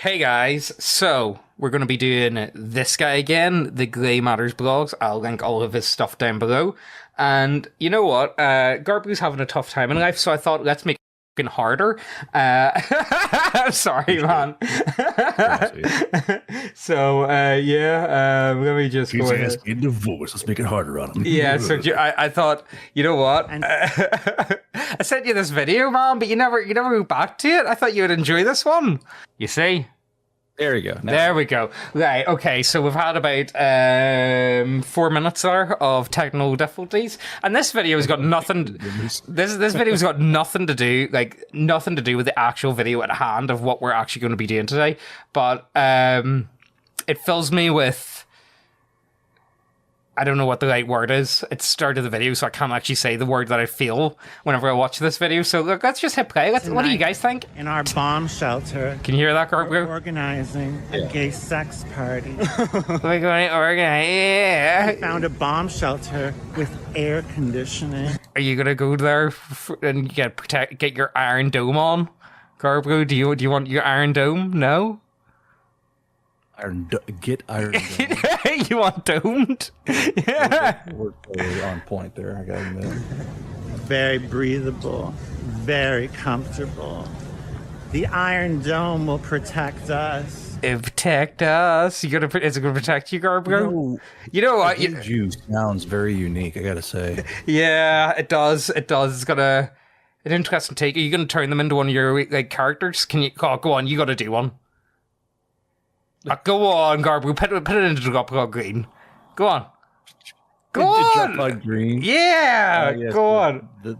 Hey guys, so we're going to be doing this guy again, the Grey Matters blogs. I'll link all of his stuff down below. And you know what? Garbu's having a tough time in life, so I thought let's make it harder. Sorry, man. So, let me just go ahead. Get divorced. Let's make it harder on him. Yeah, so I thought, you know what? I sent you this video, man, but you never go back to it. I thought you would enjoy this one. You see? There we go. There we go. Right, okay, so we've had about 4 minutes there of technical difficulties, and this video's got nothing. This video's got nothing to do, nothing to do with the actual video at hand of what we're actually going to be doing today. But it fills me with, I don't know what the right word is. It's the start of the video, so I can't actually say the word that I feel whenever I watch this video. So look, let's just hit play. What do you guys think? In our bomb shelter. Can you hear that, Garbu? We're organizing a gay sex party. We're going to organize, yeah. We found a bomb shelter with air conditioning. Are you gonna go there and get your Iron Dome on, Garbu? Do you want your Iron Dome? No. Get Iron Dome. You want domed? Yeah. We're totally on point there. I got to admit. Very breathable, very comfortable. The Iron Dome will protect us. Protect us. Is it gonna protect you, Garbu? No, you know what? Juice sounds very unique, I gotta say. Yeah, it does. It does. It's got an interesting take. Are you gonna turn them into one of your characters? Can you? Oh, go on. You got to do one. Go on, Garbu. Put it into the drop green. Go on. Go on. Drop green. Yeah. Go on. The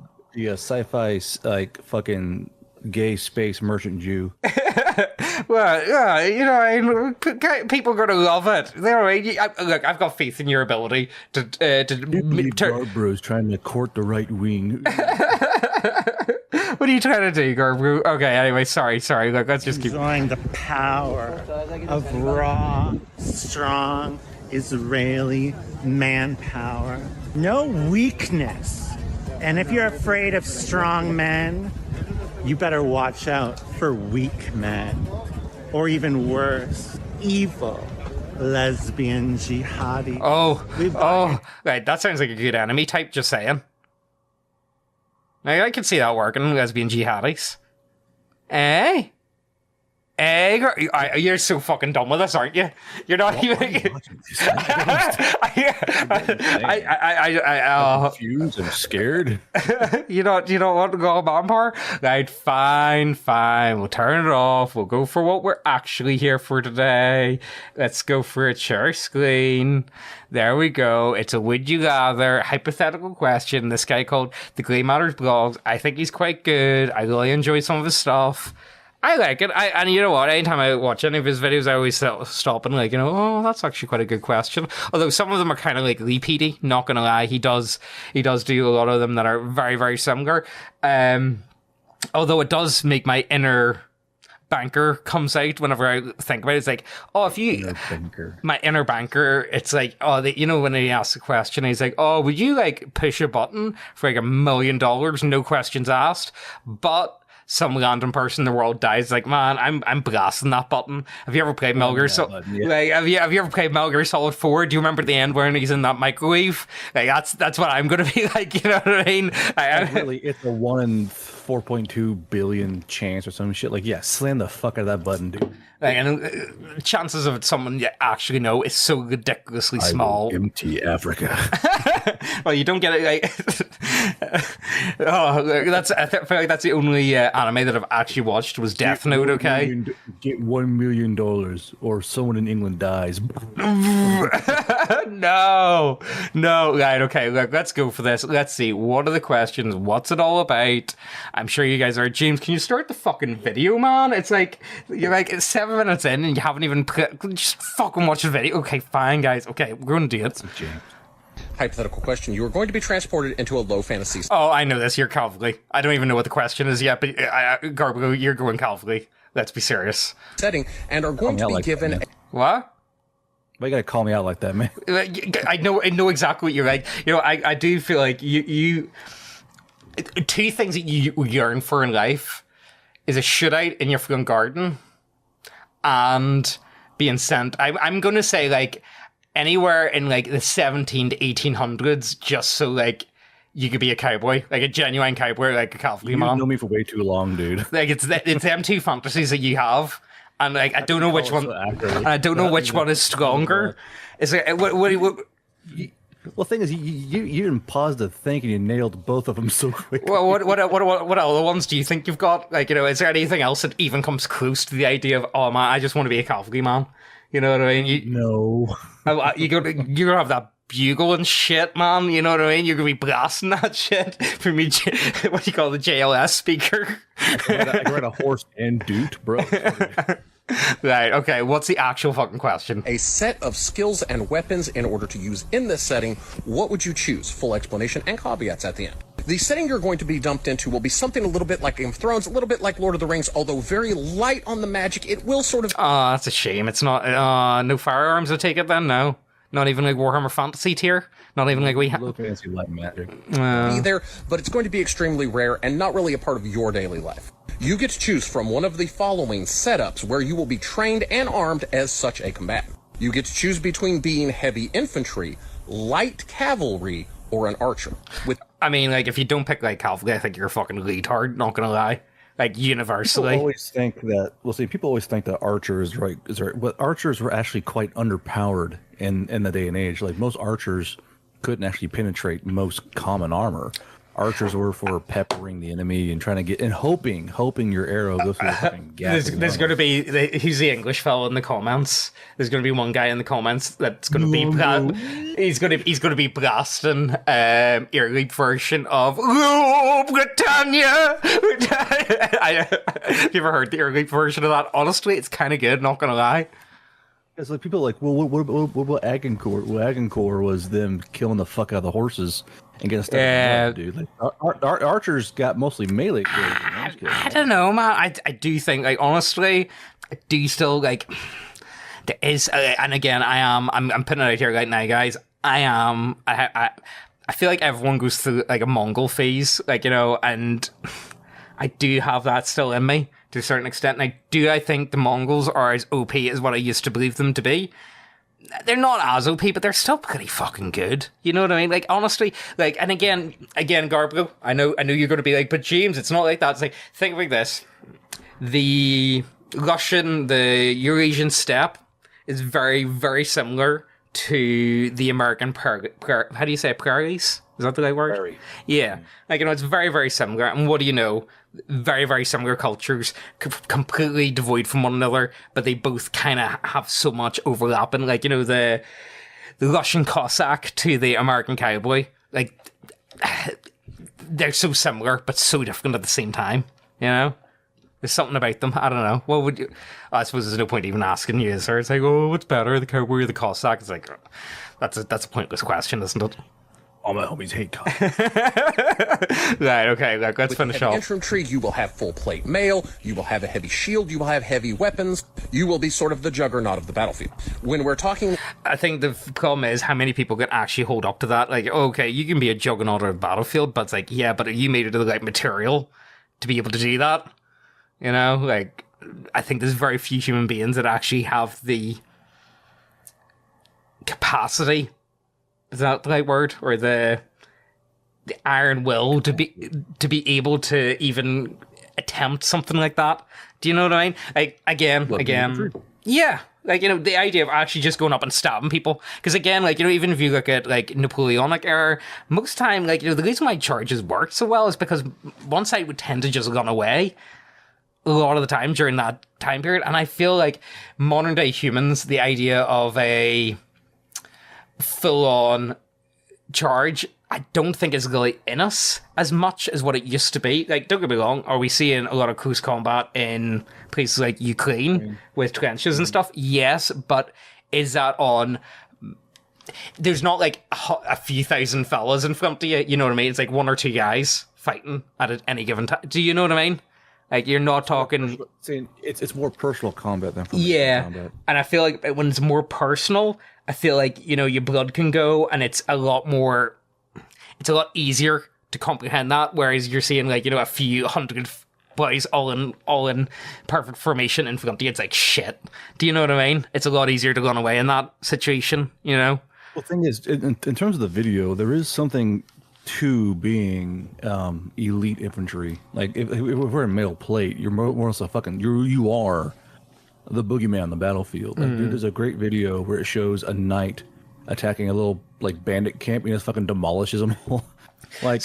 sci-fi fucking gay space merchant Jew. Well, yeah, people are gonna love it. They're right. Look, I've got faith in your ability to Garbu's trying to court the right wing. What are you trying to do, Garbu? Okay, anyway, sorry. Look, let's just keep enjoying the power of raw, strong Israeli manpower. No weakness. And if you're afraid of strong men, you better watch out for weak men. Or even worse, evil lesbian jihadi. Right, that sounds like a good enemy type, just saying. I can see that working, lesbian jihadis. Eh? You're so fucking done with us, aren't you? You're not even. I'm confused. I'm scared. You don't want to go vampire? Right, fine. We'll turn it off. We'll go for what we're actually here for today. Let's go for a share screen. There we go. It's a would you rather hypothetical question. This guy called the Grey Matters blogs. I think he's quite good. I really enjoy some of his stuff. I like it. And you know what? Anytime I watch any of his videos, I always stop and oh, that's actually quite a good question. Although some of them are kind of repeaty, not gonna lie. He does do a lot of them that are very, very similar. Although it does make my inner banker comes out whenever I think about it. It's like, oh, if you my inner banker, it's like, oh, when he asks a question, he's like, oh, would you push a button for $1 million, no questions asked, but some random person in the world dies, man, I'm blasting that button. Have you ever played Metal Gear Solid? Have you ever played Metal Gear Solid 4? Do you remember the end when he's in that microwave? That's what I'm gonna be like, you know what I mean? Really, it's a 1 in 4.2 billion chance or some shit. Slam the fuck out of that button, dude. And chances of it someone you actually know is so ridiculously small. Empty Africa. Well, you don't get it. I feel like that's the only anime that I've actually watched was Death Note. Okay, get $1 million, or someone in England dies. No, right? Okay, look, let's go for this. Let's see. What are the questions? What's it all about? I'm sure you guys are. James, can you start the fucking video, man? It's you're 7 minutes in and you haven't even just fucking watched the video. Okay, fine, guys. Okay, we're gonna do it. Hypothetical question. You are going to be transported into a low fantasy. Oh, I know this. You're Calvary. I don't even know what the question is yet, but Garbu, you're going Calvary. Let's be serious. Setting and are going to be given. What? Why you gotta call me out like that, man? I know exactly what you're like. I do feel like you two things that you yearn for in life is a shootout in your front garden and being sent. I'm going to say, like, anywhere in, like, the 17 to 1800s, just so, like, you could be a cowboy, like a genuine cowboy, like a cavalryman. You know me for way too long, dude. Like, it's them two fantasies that you have. And, like, I don't know which one. And I don't know which one is stronger. It's like, what well, the thing is, you didn't pause to think, and you nailed both of them so quick. Well, what other ones do you think you've got? Like, is there anything else that even comes close to the idea of, oh man, I just want to be a cavalryman? You know what I mean? No. You're gonna have that bugle and shit, man. You know what I mean? You're gonna be blasting that shit from me. What do you call the JLS speaker? I ride a horse and doot, bro. Right, okay, what's the actual fucking question? A set of skills and weapons in order to use in this setting. What would you choose? Full explanation and caveats at the end. The setting you're going to be dumped into will be something a little bit like Game of Thrones, a little bit like Lord of the Rings, although very light on the magic. It will sort of... Oh, that's a shame. It's not... no firearms, I take it then? No? Not even like Warhammer Fantasy tier? Not even like we have... Low fancy light magic. be there, but it's going to be extremely rare and not really a part of your daily life. You get to choose from one of the following setups where you will be trained and armed as such a combatant. You get to choose between being heavy infantry, light cavalry, or an archer. I mean, like, if you don't pick like cavalry, I think you're a fucking retard, not gonna lie. Like, universally. People always think that, people always think that archers, but archers were actually quite underpowered in the day and age. Like, most archers couldn't actually penetrate most common armor. Archers were for peppering the enemy and trying to get, and hoping your arrow goes through the fucking gap. There's going to be, who's the English fellow in the comments? There's going to be one guy in the comments that's going to be, he's going to be blasting ear leap version of Britannia. Have you ever heard the ear leap version of that? Honestly, it's kind of good, not going to lie. It's like people are like, well, what about Agincourt? Well, Agincourt was them killing the fuck out of the horses and getting stuff. Yeah, dude. Like, archers got mostly melee kills. I don't know, man. I do think, like, honestly, I do still like. There is, and again, I'm putting it out here right now, guys. I feel like everyone goes through like a Mongol phase, like, you know, and I do have that still in me to a certain extent. And I think the Mongols are as OP as what I used to believe them to be. They're not as OP, but they're still pretty fucking good. You know what I mean? Like, honestly, like, and again, Garbo, I know you're going to be like, but James, it's not like that. It's like, think about this. The Eurasian steppe is very, very similar to the American how do you say it? Prairies? Is that the right word? Prairie. Yeah. Like, you know, it's very, very similar. And what do you know? Very, very similar cultures, completely devoid from one another, but they both kind of have so much overlapping. Like, you know, the Russian Cossack to the American cowboy, like, they're so similar, but so different at the same time, you know? There's something about them. I don't know. What would you... I suppose there's no point even asking you, sir. It's like, oh, what's better, the cowboy or the Cossack? It's like, that's a pointless question, isn't it? All my homies hate cops. Right, okay, look, let's finish off. Infantry, you will have full plate mail, you will have a heavy shield, you will have heavy weapons, you will be sort of the juggernaut of the battlefield. When we're talking... I think the problem is how many people can actually hold up to that. Like, okay, you can be a juggernaut of the battlefield, but it's like, yeah, but are you made of the right material to be able to do that? You know, like, I think there's very few human beings that actually have the capacity, is that the right word? Or the iron will to be able to even attempt something like that. Do you know what I mean? Like, again, yeah. Like, you know, the idea of actually just going up and stabbing people. Because again, like, you know, even if you look at, like, Napoleonic era, most time, like, you know, the reason why charges worked so well is because one side would tend to just run away a lot of the time during that time period. And I feel like modern day humans, the idea of a full-on charge, I don't think is really in us as much as what it used to be. Like, don't get me wrong, are we seeing a lot of close combat in places like Ukraine with trenches and stuff? Yes, but is that on... There's not like a few thousand fellas in front of you, you know what I mean? It's like one or two guys fighting at any given time. Do you know what I mean? Like, you're not talking... It's more personal combat than combat. And I feel like when it's more personal, I feel like, you know, your blood can go, and it's a lot easier to comprehend that, whereas you're seeing, like, you know, a few hundred boys all in perfect formation in front of you. It's like shit. Do you know what I mean? It's a lot easier to run away in that situation, you know? Well, the thing is, in terms of the video, there is something to being elite infantry. Like if we're in male plate, you're more or less a fucking you are the boogeyman on the battlefield. Like, dude, there's a great video where it shows a knight attacking a little like bandit camp and he just fucking demolishes them all. Like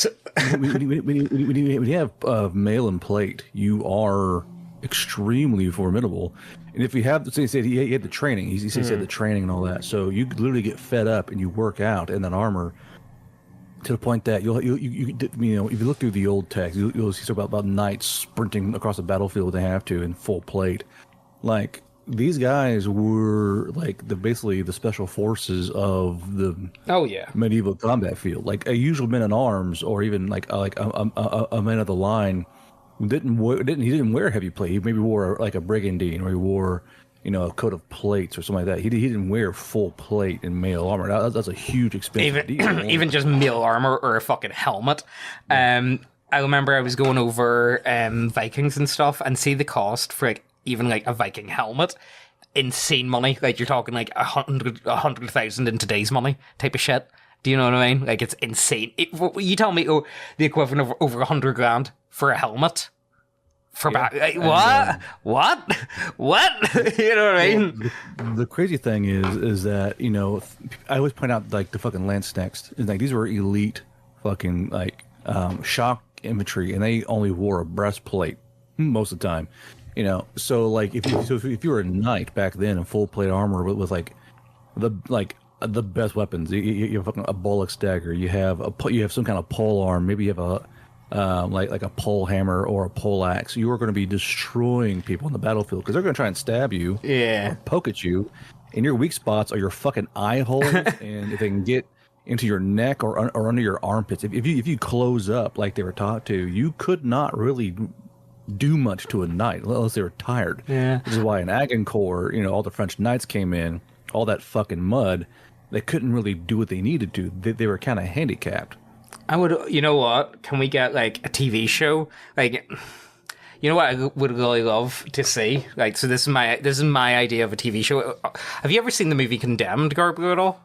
when you have male and plate, you are extremely formidable. And if you have, say, he had the training, he said the training and all that, so you could literally get fed up and you work out in that armor to the point that you know, if you look through the old text, you'll see about knights sprinting across the battlefield they have to in full plate. Like these guys were like basically the special forces of the medieval combat field. Like a usual man at arms, or even like a man of the line, didn't wear heavy plate. He maybe wore like a brigandine, or he wore, you know, a coat of plates or something like that. He didn't wear full plate in mail armor. That's a huge expensive deal. Even just mail armor or a fucking helmet. I remember I was going over Vikings and stuff, and see the cost for like even like a Viking helmet. Insane money. Like you're talking like 100,000 in today's money type of shit. Do you know what I mean? Like it's insane. You tell me the equivalent of over 100 grand for a helmet. For back, like, what? You know what I mean? The crazy thing is that, you know, I always point out like the fucking lance next. Like these were elite fucking like shock infantry, and they only wore a breastplate most of the time. You know, so like if you were a knight back then in full plate armor with like the best weapons, you have fucking a bullock's dagger, you have some kind of pole arm, maybe you have a like a pole hammer or a pole axe. You are going to be destroying people in the battlefield because they're going to try and stab you, or poke at you, and your weak spots are your fucking eye holes, and if they can get into your neck or under your armpits, if you close up like they were taught to, you could not really do much to a knight unless they were tired. This is why in Agincourt, you know, all the French knights came in, all that fucking mud, they couldn't really do what they needed to. They were kind of handicapped. I would, you know what? Can we get like a TV show? Like, you know what I would really love to see? Like, so this is my idea of a TV show. Have you ever seen the movie Condemned, Garbo, at all?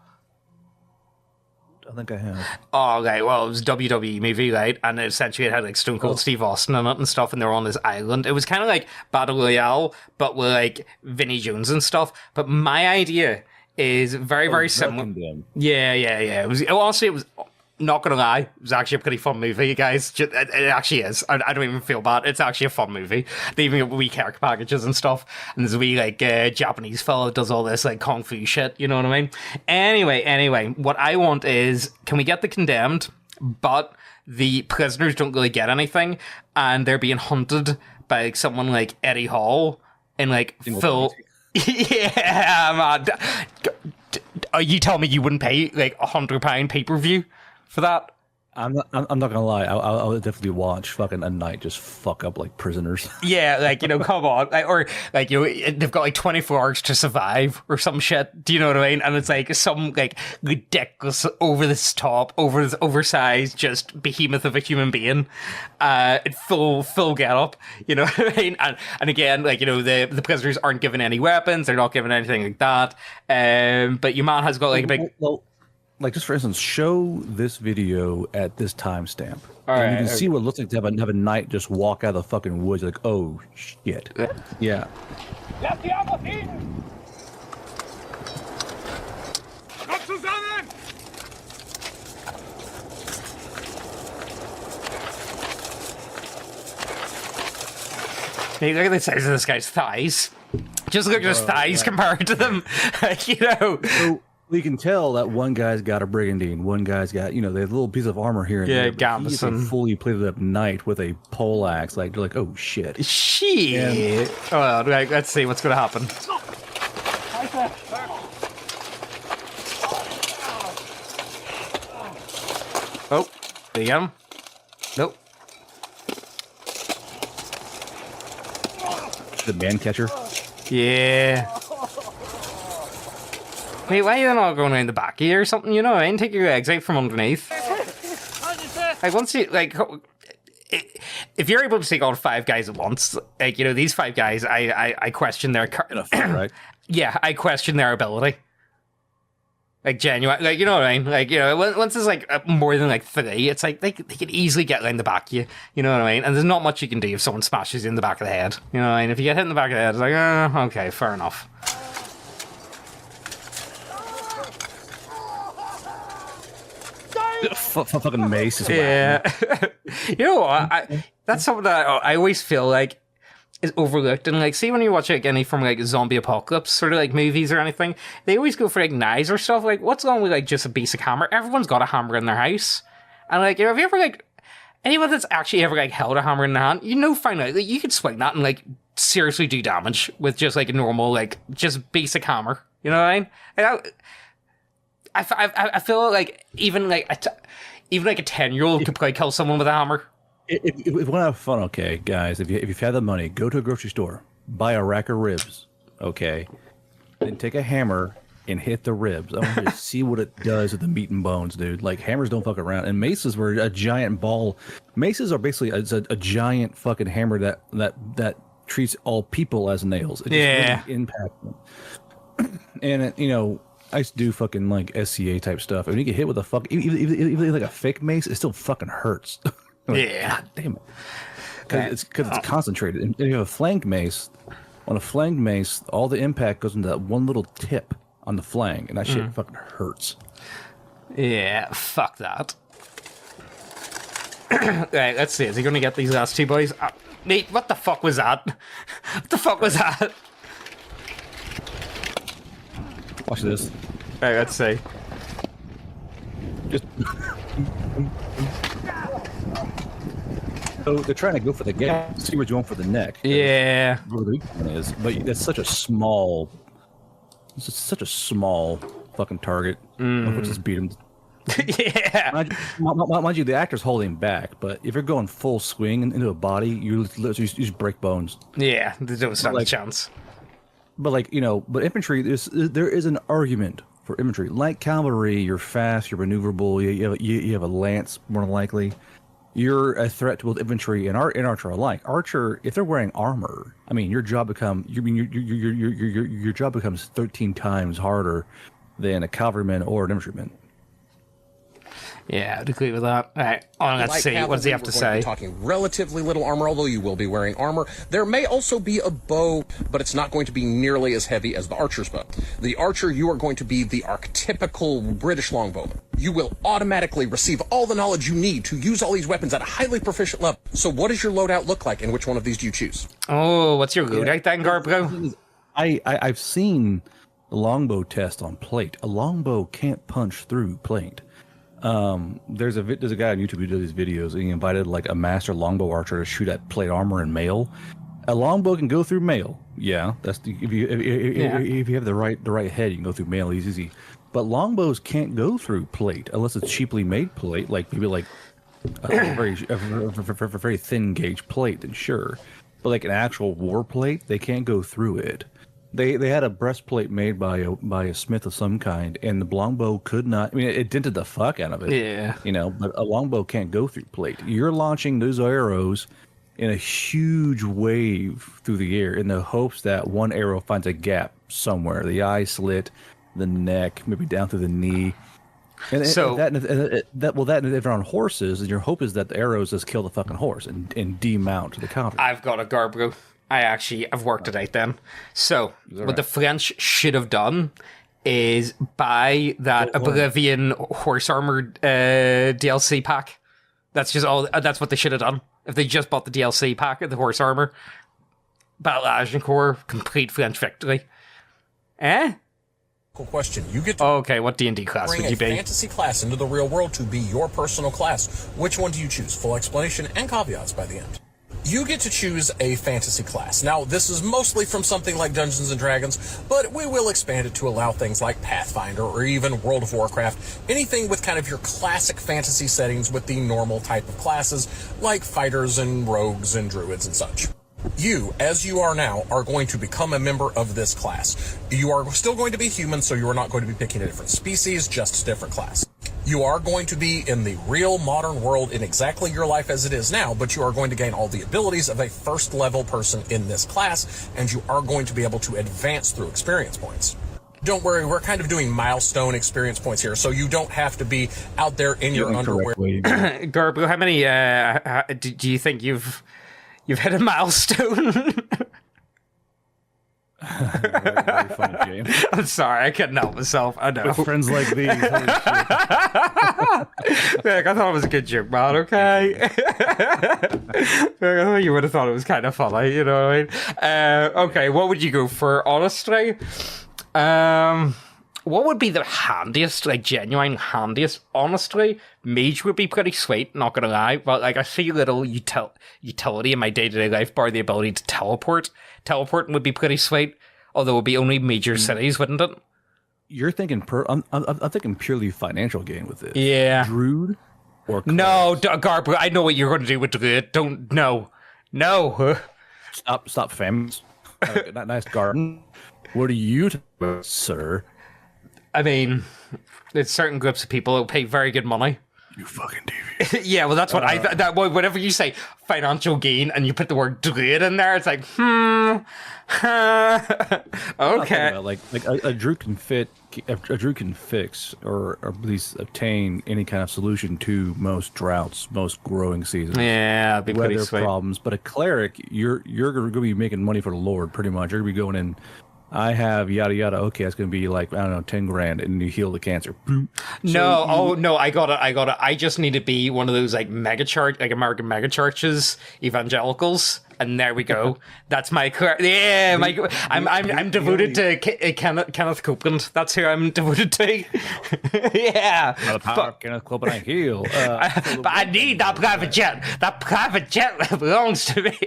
I think I have. Oh, okay. Well, it was a WWE movie, right? And essentially it had like Stone Cold Steve Austin in it and stuff, and they were on this island. It was kind of like Battle Royale, but with like Vinnie Jones and stuff. But my idea is very similar. Yeah. It was honestly, it was. Not gonna lie, it was actually a pretty fun movie, guys. It actually is. I don't even feel bad. It's actually a fun movie. They even get wee care packages and stuff. And there's a wee like Japanese fellow that does all this like kung fu shit. You know what I mean? Anyway, what I want is, can we get the Condemned, but the prisoners don't really get anything, and they're being hunted by like someone like Eddie Hall in like full. Yeah, man. Are you telling me you wouldn't pay like £100 pay-per-view for that? I'm not gonna lie. I'll definitely watch fucking a knight just fuck up like prisoners. Yeah, like, you know, come on, like, or like, you know, they've got like 24 hours to survive or some shit. Do you know what I mean? And it's like some like ridiculous, over this top, oversized, just behemoth of a human being, full get up. You know what I mean? And again, like, you know, the prisoners aren't given any weapons. They're not given anything like that. But your man has got like a big. Well, like, just for instance, show this video at this timestamp. All right, you can see what it looks like to have a knight just walk out of the fucking woods. Like, oh shit. Yeah. Hey, look at the size of this guy's thighs. Just look at his thighs compared to them. You know. So, we can tell that one guy's got a brigandine, one guy's got, you know, they have a little piece of armor here and there. He's a fully plated up knight with a pole axe. Like, they're like, oh shit. Shit. Oh, right, let's see what's going to happen. Oh, there you go. Nope. The man catcher. Yeah. Wait, why are you not going around the back here or something? You know what I mean? Take your legs out from underneath. Like, once you, like, if you're able to take on 5 guys at once, like, you know, these 5 guys, I question their... In a fight, right? Yeah, I question their ability. Like, genuine, like, you know what I mean? Like, you know, once there's, like, more than, like, 3, it's like, they can easily get in the back of you, you know what I mean? And there's not much you can do if someone smashes you in the back of the head, you know what I mean? If you get hit in the back of the head, it's like, okay, fair enough. Fucking mace is Yeah. You know what? That's something that I always feel like is overlooked. And, like, see when you watch, like, any from, like, zombie apocalypse sort of, like, movies or anything, they always go for, like, knives or stuff. Like, what's wrong with, like, just a basic hammer? Everyone's got a hammer in their house. And, like, you know, have you ever, like, anyone that's actually ever, like, held a hammer in their hand, you know, find out, like, you could swing that and, like, seriously do damage with just, like, a normal, like, just basic hammer. You know what I mean? I feel like even like a 10-year-old could probably kill someone with a hammer. If you want to have fun, okay, guys, if you've had the money, go to a grocery store, buy a rack of ribs, okay, then take a hammer and hit the ribs. I want you to see what it does with the meat and bones, dude. Like, hammers don't fuck around, and maces were a giant ball. Maces are basically a giant fucking hammer that treats all people as nails. It just really impacts them. And you know, I used to do fucking like SCA type stuff. When you get hit with a fuck, even like a fake mace, it still fucking hurts. Like, God damn it. Because it's concentrated. And if you have a flank mace, on a flanked mace, all the impact goes into that one little tip on the flank, and that shit fucking hurts. Yeah, fuck that. Right, let's see. Is he going to get these last 2 boys? Nate, what the fuck was that? What the fuck was that? Watch this. Right, let's see. Just... So they're trying to go for the gap. See where you're going for the neck. Yeah. Where the weak one is, but that's such a small. It's such a small fucking target. We'll just beat him. Yeah. Mind you, the actor's holding back, but if you're going full swing into a body, you just break bones. Yeah, there's not a chance. But like, you know, but infantry, there is an argument for infantry. Like cavalry, you're fast, you're maneuverable, you have a lance more than likely. You're a threat to both infantry and archer alike. Archer, if they're wearing armor, I mean, your job becomes 13 times harder than a cavalryman or an infantryman. Yeah, I'd agree with that. All right, let's see. What does he have to say? Talking relatively little armor, although you will be wearing armor. There may also be a bow, but it's not going to be nearly as heavy as the archer's bow. The archer, you are going to be the archetypical British longbowman. You will automatically receive all the knowledge you need to use all these weapons at a highly proficient level. So what does your loadout look like, and which one of these do you choose? Oh, what's your loadout then, Garbro? I've seen the longbow test on plate. A longbow can't punch through plate. There's a guy on YouTube who does these videos, and he invited like a master longbow archer to shoot at plate armor and mail. A longbow can go through mail. Yeah, that's if you have the right head, you can go through mail easy. But longbows can't go through plate unless it's cheaply made plate, like maybe like a very thin gauge plate. Then sure, but like an actual war plate, they can't go through it. They had a breastplate made by a smith of some kind, and the longbow could not. I mean, it dented the fuck out of it. Yeah, you know, but a longbow can't go through plate. You're launching those arrows in a huge wave through the air in the hopes that one arrow finds a gap somewhere, the eye slit, the neck, maybe down through the knee. And so if they're on horses, and your hope is that the arrows just kill the fucking horse and demount the cavalry. I've got a Garbro. I've worked it out then. So, what the French should have done is buy that Oblivion horse armored DLC pack. That's just all. That's what they should have done. If they just bought the DLC pack of the horse armor. Battle Agincourt, complete French victory. Eh? Cool question. You get to okay, what D&D class would bring you a be? fantasy class into the real world to be your personal class. Which one do you choose? Full explanation and caveats by the end. You get to choose a fantasy class. Now, this is mostly from something like Dungeons & Dragons, but we will expand it to allow things like Pathfinder or even World of Warcraft, anything with kind of your classic fantasy settings with the normal type of classes, like fighters and rogues and druids and such. You, as you are now, are going to become a member of this class. You are still going to be human, so you are not going to be picking a different species, just a different class. You are going to be in the real modern world in exactly your life as it is now, but you are going to gain all the abilities of a first level person in this class, and you are going to be able to advance through experience points. Don't worry, we're kind of doing milestone experience points here, so you don't have to be out there in your underwear. Garbu, how many do you think you've hit a milestone? Very funny, James. I'm sorry, I couldn't help myself. I know. With friends like these. Holy shit. Like, I thought it was a good joke, man, okay? Like, I thought you would have thought it was kind of funny, you know what I mean? Okay, what would you go for, honestly? What would be the handiest, like, genuine handiest? Honestly, mage would be pretty sweet, not gonna lie, but, like, I see little utility in my day-to-day life, bar the ability to teleport. Teleporting would be pretty sweet, although it would be only major cities, wouldn't it? You're thinking I'm thinking purely financial gain with this. Yeah. Druid or No, Garb, I know what you're going to do with Druid. Don't, no. Stop famines. That nice garden. What are you talking, sir? I mean, there's certain groups of people who pay very good money. You fucking devious. Yeah, well, that's what whenever you say financial gain and you put the word druid in there, it's like, okay. Like a druid can fix or at least obtain any kind of solution to most droughts, most growing seasons. Yeah, it'd be pretty weather sweet. problems. But a cleric, you're going to be making money for the Lord, pretty much. You're going to be going in. I have yada yada. Okay, it's going to be like, I don't know, 10 grand, and you heal the cancer. Boom. No, I got it. I just need to be one of those like American mega churches, evangelicals, and there we go. That's my yeah. I'm devoted to Kenneth Copeland. That's who I'm devoted to. Yeah. By the power of Kenneth Copeland, I heal. But I need that private jet. That private jet belongs to me.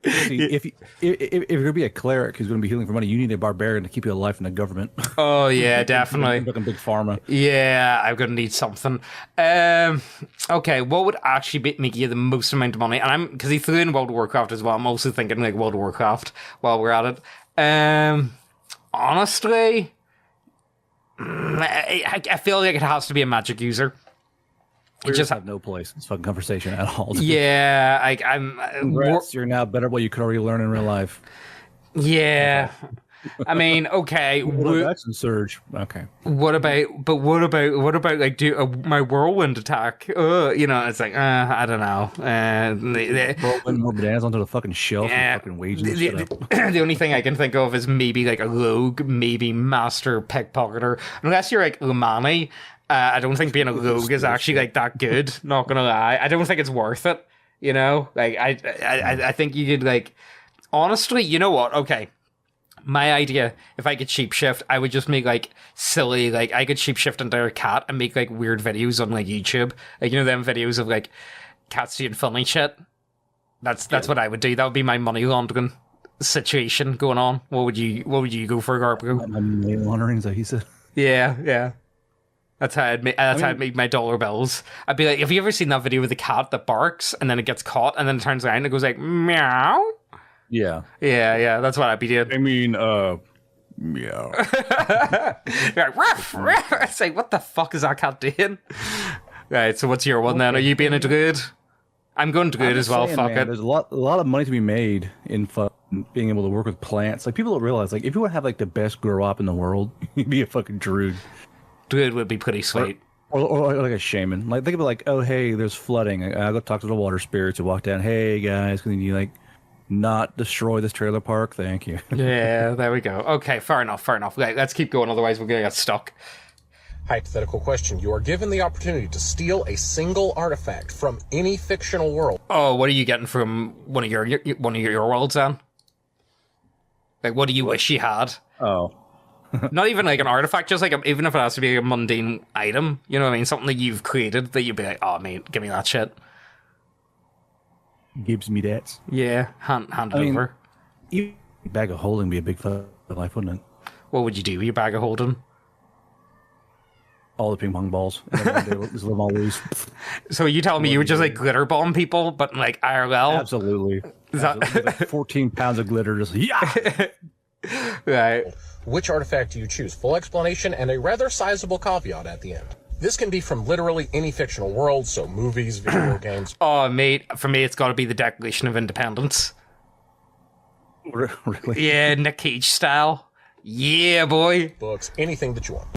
See, if you're going to be a cleric who's going to be healing for money, you need a barbarian to keep you alive in the government. Oh yeah, definitely. Fucking big pharma. Yeah, I'm gonna need something. Okay, what would actually make you the most amount of money? And because he threw in World of Warcraft as well. I'm also thinking like World of Warcraft while we're at it. Honestly, I feel like it has to be a magic user. We just have no place in this fucking conversation at all. Yeah, Congrats, you're now better at what you could already learn in real life. Yeah. I mean, okay. That's in Surge. Okay. What about like my whirlwind attack? It's like I don't know. Whirlwind more bananas onto the fucking shelf and fucking wages. The only thing I can think of is maybe like a rogue, maybe master pickpocketer. Unless you're like Umani. I don't think being a rogue is actually like that good. Not gonna lie, I don't think it's worth it. You know, like I think you could like, honestly, you know what? Okay, my idea, if I could shapeshift, I would just make like silly, like I could shapeshift into a cat and make like weird videos on like YouTube, like them videos of like cats doing funny shit. That's what I would do. That would be my money laundering situation going on. What would you go for, Garbo? Money laundering, is that he said? Yeah. That's how I'd make my dollar bills. I'd be like, have you ever seen that video with the cat that barks and then it gets caught and then it turns around and it goes like, meow? Yeah. Yeah, that's what I'd be doing. I mean, meow. Like, ruff, ruff. I say, what the fuck is that cat doing? Right, so what's your one then? Are you being a druid? I'm going druid as well, fuck it. There's a lot of money to be made in being able to work with plants. Like, people don't realize, like, if you want to have, like, the best grow op in the world, you'd be a fucking druid. Druid would be pretty sweet. Or like a shaman. Like, think of it like, oh, hey, there's flooding. I'll go talk to the water spirits and walk down. Hey, guys, can you, like, not destroy this trailer park? Thank you. Yeah, there we go. Okay, fair enough. Right, let's keep going, otherwise we're going to get stuck. Hypothetical question. You are given the opportunity to steal a single artifact from any fictional world. Oh, what are you getting from one of your worlds, then? Like, what do you wish you had? Oh. Not even like an artifact, just like even if it has to be like a mundane item, you know what I mean? Something that you've created that you'd be like, oh, mate, give me that shit. Gives me that. Yeah, hand it over. A bag of holding would be a big fun life, wouldn't it? What would you do with your bag of holding? All the ping pong balls. Just let them all loose. So you telling me you would just like glitter bomb people, but like IRL? Absolutely. Is that like 14 pounds of glitter, just yeah. Right. Which artifact do you choose? Full explanation and a rather sizable caveat at the end. This can be from literally any fictional world, so movies, video games. Oh, mate, for me, it's got to be the Declaration of Independence. Really? Yeah, Nick Cage style. Yeah, boy. Books, anything that you want.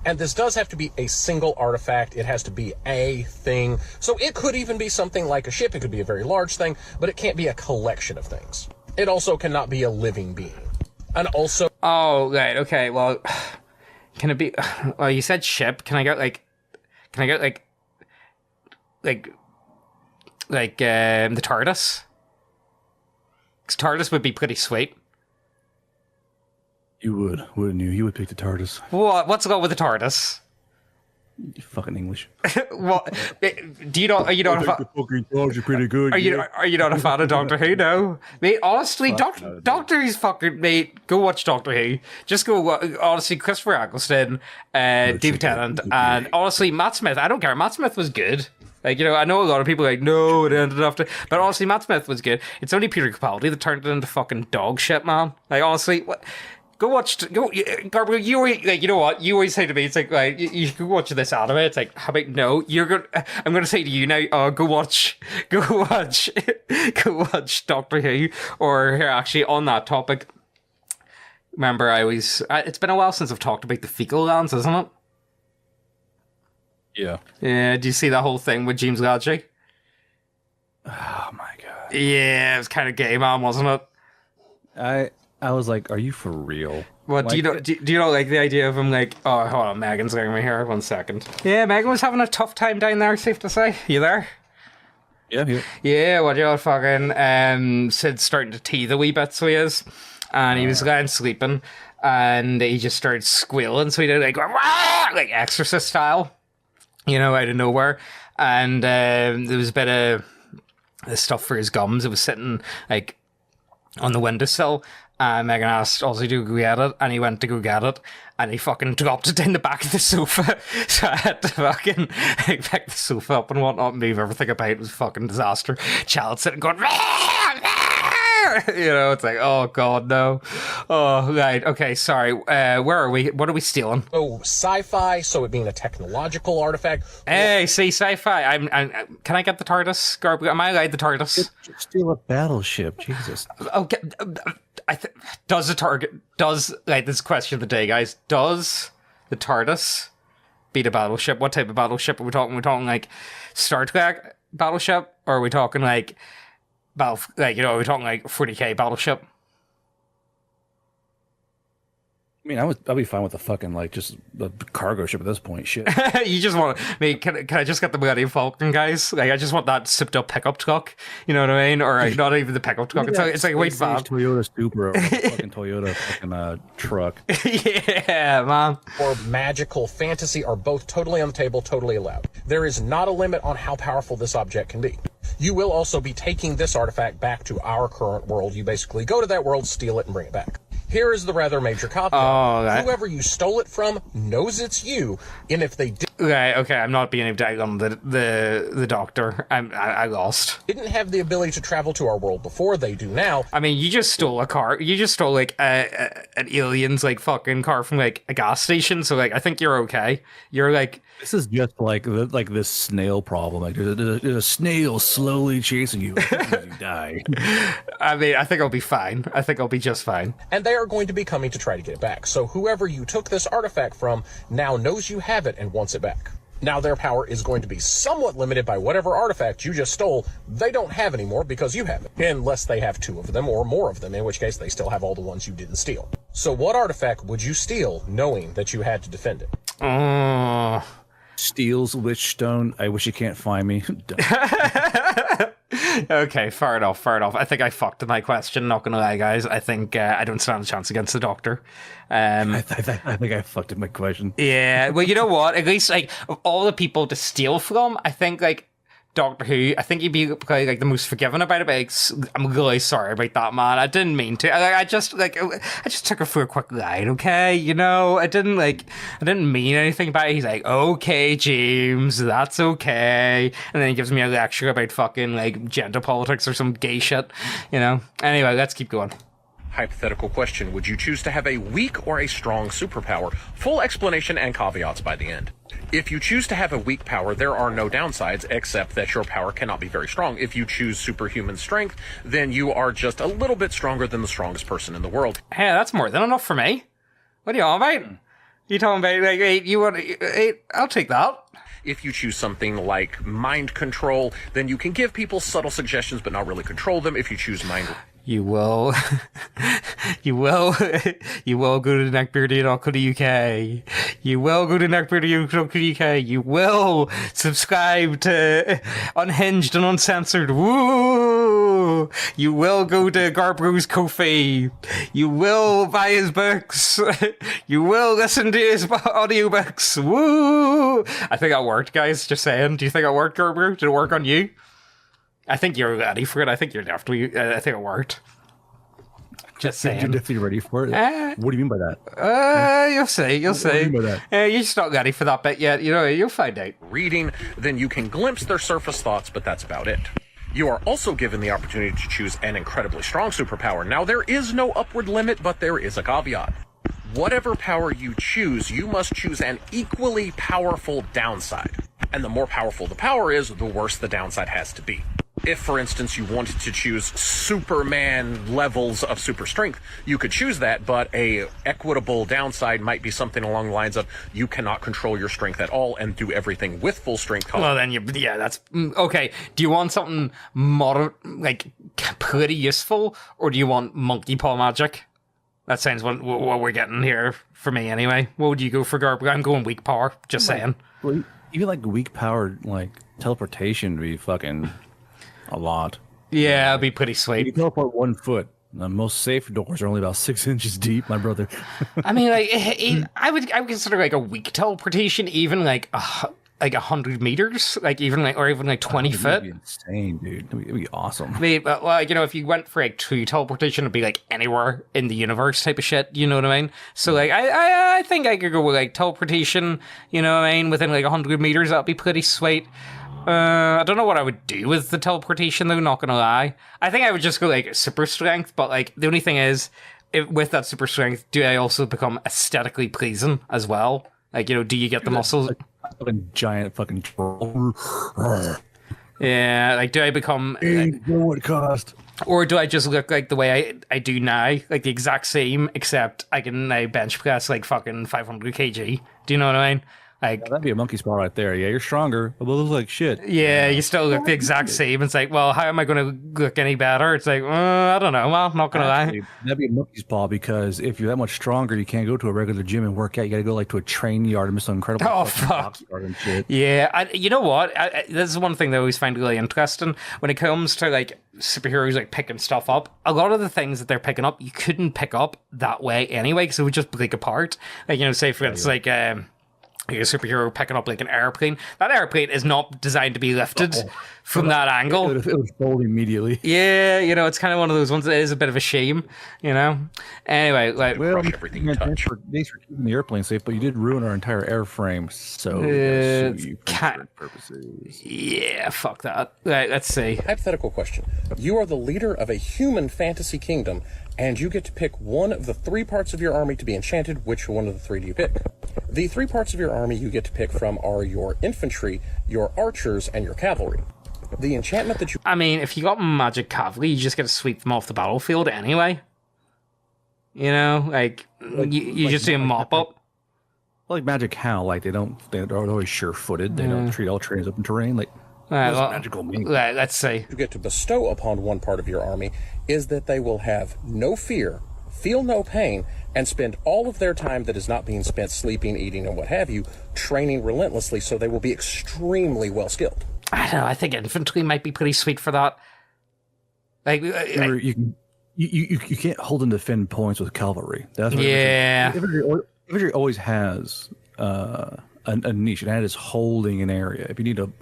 And this does have to be a single artifact. It has to be a thing. So it could even be something like a ship. It could be a very large thing, but it can't be a collection of things. It also cannot be a living being. And also... Oh, right, okay, well... Can it be... Well, you said ship. Can I get, like... the TARDIS? Because TARDIS would be pretty sweet. You would, wouldn't you? You would pick the TARDIS. What? What's wrong with the TARDIS? You fucking English. What? Do you not? Are you not? The fucking dogs are pretty good. Are you not a fan of Doctor Who? No, mate. Honestly, Doctor Who's fucking mate. Go watch Doctor Who. Just go. Honestly, Christopher Eccleston, David Tennant, and honestly, Matt Smith. I don't care. Matt Smith was good. Like, you know, I know a lot of people are like, no, it ended after. But honestly, Matt Smith was good. It's only Peter Capaldi that turned it into fucking dog shit, man. Like, honestly, what? Go watch, Gabriel, you always, like, you know what? You always say to me, it's like, right, you should go watch this anime. It's like, how about, no, I'm going to say to you now, go watch Doctor Who. Or here, actually, on that topic, remember, it's been a while since I've talked about the fecal lands, isn't it? Yeah. Yeah, do you see that whole thing with James Lodgy? Oh my god. Yeah, it was kind of gay, man, wasn't it? I was like, are you for real? What, like, do you not like the idea of him, like, oh, hold on, Megan's getting me here, 1 second. Yeah, Megan was having a tough time down there, safe to say. You there? Yeah, here. Yeah, what, you know, fucking, Sid's starting to teeth a wee bit, so he is. And he was lying sleeping, and he just started squealing, so he did, like, "Wah!" Like Exorcist style, you know, out of nowhere. And there was a bit of stuff for his gums. It was sitting, like, on the windowsill. Megan asked also to go get it, and he went to go get it, and he fucking dropped it down the back of the sofa. So I had to fucking like, pick the sofa up and whatnot, move everything about. It was a fucking disaster. Child sitting going, "Rah! Rah!" You know, it's like, oh god, no. Oh, right, okay, sorry. Where are we? What are we stealing? Oh, sci-fi, so it being a technological artifact. Hey, see, sci-fi. Can I get the TARDIS? Garb, am I allowed the TARDIS? Steal a battleship, Jesus. Okay. Does this question of the day, guys? Does the TARDIS beat a battleship? What type of battleship are we talking? We're talking like Star Trek battleship, or are we talking like are we talking like 40K battleship? I mean, I'll be fine with the fucking, like, just the cargo ship at this point. Shit. You just want, can I just get the Millennium Falcon, guys? Like, I just want that sipped up pickup truck. You know what I mean? Or like, not even the pickup truck. It's like wait, van. Toyota Supra, or fucking Toyota fucking truck. Yeah, man. Or magical fantasy are both totally on the table, totally allowed. There is not a limit on how powerful this object can be. You will also be taking this artifact back to our current world. You basically go to that world, steal it, and bring it back. Here is the rather major copy. Whoever you stole it from knows it's you, and if they did... Right, okay, I'm not being able on the doctor. I lost. Didn't have the ability to travel to our world before, they do now. I mean, you just stole a car. You just stole, like, an alien's, like, fucking car from, like, a gas station, so, like, I think you're okay. You're, like... This is just like this snail problem. Like, there's a snail slowly chasing you as you die. I mean, I think I'll be fine. I think I'll be just fine. And they are going to be coming to try to get it back. So whoever you took this artifact from now knows you have it and wants it back. Now their power is going to be somewhat limited by whatever artifact you just stole. They don't have anymore because you have it. Unless they have 2 of them or more of them, in which case they still have all the ones you didn't steal. So what artifact would you steal knowing that you had to defend it? Steals Witchstone. I wish you can't find me. Okay, fair enough. I think I fucked my question, not gonna lie, guys. I think I don't stand a chance against the doctor. I think I fucked my question. Yeah, well, you know what? At least, like, of all the people to steal from, I think, like, Doctor Who, I think you'd be probably, like, the most forgiving about it, but like, I'm really sorry about that, man. I didn't mean to. I just took it for a quick ride, okay? You know, I didn't mean anything by it. He's like, okay, James, that's okay. And then he gives me a lecture about fucking, like, gender politics or some gay shit, you know? Anyway, let's keep going. Hypothetical question. Would you choose to have a weak or a strong superpower? Full explanation and caveats by the end. If you choose to have a weak power, there are no downsides except that your power cannot be very strong. If you choose superhuman strength, then you are just a little bit stronger than the strongest person in the world. Hey, that's more than enough for me. What are you on about? You talking about, like, hey, you want, hey, I'll take that. If you choose something like mind control, then you can give people subtle suggestions but not really control them. If you choose mind... You will, you will go to neckbeardia.co.uk. You will go to neckbeardia.co.uk. You will subscribe to Unhinged and Uncensored. Woo! You will go to Garbro's Ko-fi. You will buy his books. You will listen to his audiobooks. Woo! I think that worked, guys. Just saying. Do you think it worked, Garbro? Did it work on you? I think you're ready for it. I think you're definitely... I think it worked. Just saying. You're definitely ready for it? What do you mean by that? You'll see. You'll see. What do you mean by that? You're just not ready for that bit yet. You know, you'll find out. Reading, then you can glimpse their surface thoughts, but that's about it. You are also given the opportunity to choose an incredibly strong superpower. Now, there is no upward limit, but there is a caveat. Whatever power you choose, you must choose an equally powerful downside. And the more powerful the power is, the worse the downside has to be. If, for instance, you wanted to choose Superman levels of super strength, you could choose that, but a equitable downside might be something along the lines of you cannot control your strength at all and do everything with full strength. Well, then that's okay. Do you want something pretty useful, or do you want monkey paw magic? That sounds what we're getting here for me anyway. What would you go for, Garb? I'm going weak power. Just saying. Well, even like weak power, like teleportation would be fucking a lot. Yeah, it'd be pretty sweet. You teleport 1 foot. The most safe doors are only about 6 inches deep, my brother. I mean, I would consider like a weak teleportation, even like 100 meters, or even 20 foot. That'd be insane, dude. It'd be awesome. Well, if you went for true teleportation, it'd be like anywhere in the universe type of shit. You know what I mean? So I think I could go with teleportation. You know what I mean? Within 100 meters, that'd be pretty sweet. I don't know what I would do with the teleportation though, not gonna lie. I think I would just go super strength, but the only thing is, with that super strength, do I also become aesthetically pleasing as well? Do you get the muscles? A giant fucking troll. Yeah, do I become... what it cost? Or do I just look like the way I do now? The exact same, except I can now bench press fucking 500 kg. Do you know what I mean? That'd be a monkey spot right there. Yeah, you're stronger, but it looks like shit. Yeah, you still look the exact same. It's well, how am I going to look any better? It's I don't know. Well, I'm not going to lie. That'd be a monkey's paw, because if you're that much stronger, you can't go to a regular gym and work out. You got to go to a train yard and miss some incredible. Oh fuck! And shit. Yeah, you know what? This is one thing that I always find really interesting when it comes to superheroes picking stuff up. A lot of the things that they're picking up, you couldn't pick up that way anyway, because it would just break apart. Say for instance, a superhero picking up an airplane. That airplane is not designed to be lifted from that angle. It would fold immediately. Yeah, it's kind of one of those ones that is a bit of a shame, Anyway, everything you touch. Thanks for keeping the airplane safe, but you did ruin our entire airframe, so you for purposes. Yeah, fuck that. Right, let's see. Hypothetical question. You are the leader of a human fantasy kingdom, and you get to pick one of the 3 parts of your army to be enchanted. Which one of the 3 do you pick? The 3 parts of your army you get to pick from are your infantry, your archers, and your cavalry. The enchantment that you... I mean, if you got magic cavalry, you just get to sweep them off the battlefield anyway. You just do a mop-up. Like magic how? They're always sure-footed. They don't treat all trains open terrain. Magical meaning. Let's see. You get to bestow upon one part of your army is that they will have no fear, feel no pain, and spend all of their time that is not being spent sleeping, eating, and what have you, training relentlessly, so they will be extremely well skilled. I don't know. I think infantry might be pretty sweet for that. You can't hold and defend points with cavalry. That's what infantry always has a niche, and that is holding an area. If you need to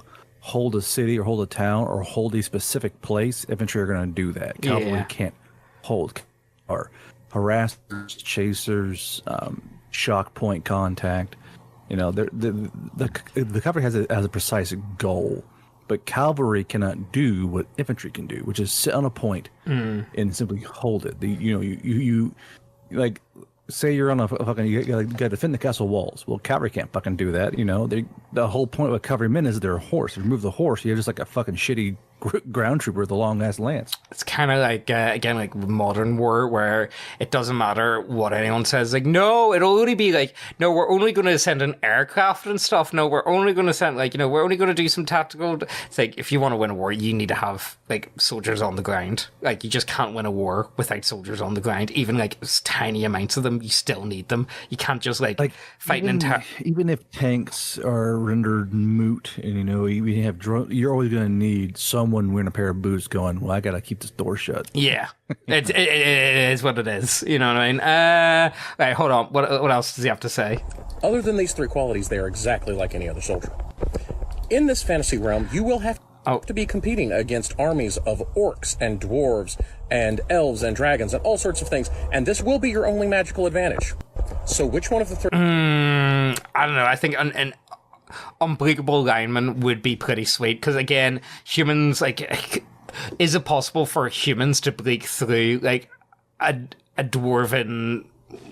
hold a city or hold a town or hold a specific place, infantry are going to do that. Cavalry can't hold or harassers, chasers, shock point contact. The cavalry has a precise goal, but cavalry cannot do what infantry can do, which is sit on a point and simply hold it. You like, say you're on a fucking, you got to defend the castle walls. Well, cavalry can't fucking do that. The whole point of a cavalryman is they're a horse. If you remove the horse, you have just like a fucking shitty ground trooper with a long ass lance. It's kind of like again, like modern war, where it doesn't matter what anyone says. Like, no, it'll only be like, no, we're only going to send an aircraft and stuff. No, we're only going to send we're only going to do some tactical. It's like, if you want to win a war, you need to have like soldiers on the ground. Like, you just can't win a war without soldiers on the ground. Even like tiny amounts of them, you still need them. You can't just like fighting even if tanks are rendered moot, and you have drones, you're always going to need someone wearing a pair of boots going, well, I gotta keep this door shut. Yeah, it is what it is. You know what I mean? Right, hold on. What else does he have to say? Other than these 3 qualities, they are exactly like any other soldier. In this fantasy realm, you will have to be competing against armies of orcs and dwarves and elves and dragons and all sorts of things, and this will be your only magical advantage. So which one of the 3... I don't know. I think an unbreakable lineman would be pretty sweet, because again, humans, like, is it possible for humans to break through like a dwarven,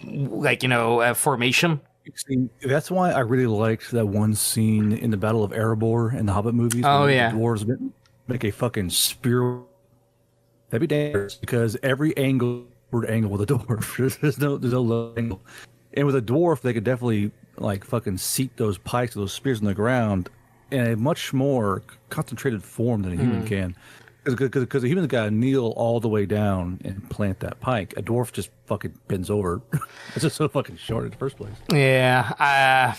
like, formation? See, that's why I really liked that one scene in the Battle of Erebor in the Hobbit movies. Oh, yeah. The dwarves make a fucking spear. That'd be dangerous, because every angle with a dwarf. There's no low angle. And with a dwarf, they could definitely like fucking seat those pikes or those spears in the ground in a much more concentrated form than a human can. Because a human's got to kneel all the way down and plant that pike. A dwarf just fucking bends over. It's just so fucking short in the first place. Yeah.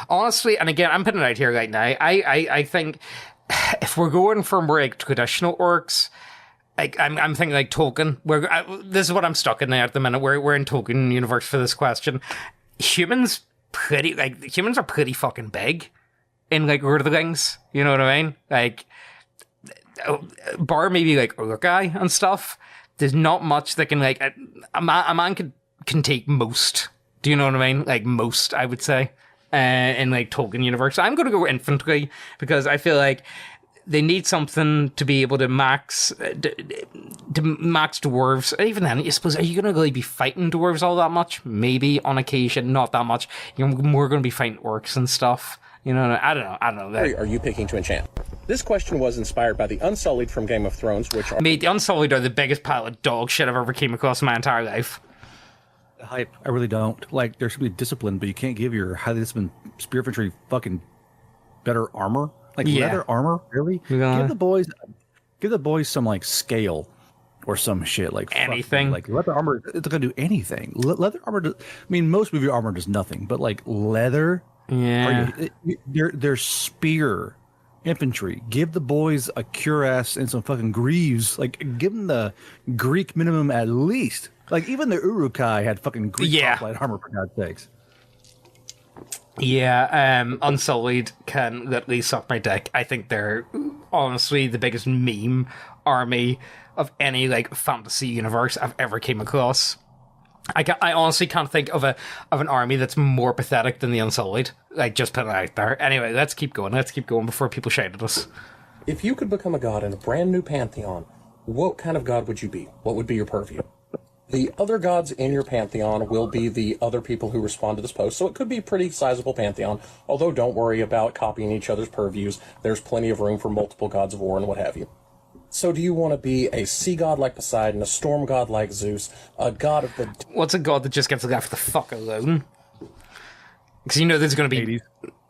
Honestly, and again, I'm putting it out here right now. I think if we're going for more like traditional orcs, like I'm thinking like Tolkien. This is what I'm stuck in there at the minute. We're in Tolkien universe for this question. Humans are pretty fucking big in like Lord of the Rings. You know what I mean? Like, bar maybe like Uruk-hai and stuff. There's not much that can like a man can take most. Do you know what I mean? Like most, I would say, in like Tolkien universe. I'm going to go infantry, because I feel like they need something to be able to max dwarves. Even then, I suppose, are you going to really be fighting dwarves all that much? Maybe on occasion, not that much. You're more going to be fighting orcs and stuff. I don't know. Are you picking to enchant? This question was inspired by the Unsullied from Game of Thrones, which are... Mate, the Unsullied are the biggest pile of dog shit I've ever came across in my entire life. Hype. I really don't. Like, there should be discipline, but you can't give your highly disciplined spear infantry fucking better armor. Like, leather armor? Really? Give the boys some, like, scale or some shit. Like, anything. Like, leather armor, it's going to do anything. Leather armor, most of your armor does nothing, but, like, leather... Yeah. They're spear infantry. Give the boys a cuirass and some fucking greaves. Like, give them the Greek minimum at least. Like, even the Uruk-hai had fucking Greek top-light armor, for God's sakes. Yeah, Unsullied can literally suck my dick. I think they're honestly the biggest meme army of any like fantasy universe I've ever came across. I honestly can't think of an army that's more pathetic than the Unsullied. Like, just put it out there. Anyway, let's keep going before people shout at us. If you could become a god in a brand new pantheon, what kind of god would you be? What would be your purview? The other gods in your pantheon will be the other people who respond to this post, so it could be a pretty sizable pantheon, although don't worry about copying each other's purviews. There's plenty of room for multiple gods of war and what have you. So do you want to be a sea god like Poseidon, a storm god like Zeus, a god of the... What's a god that just gets left the fuck alone? Because there's going to be...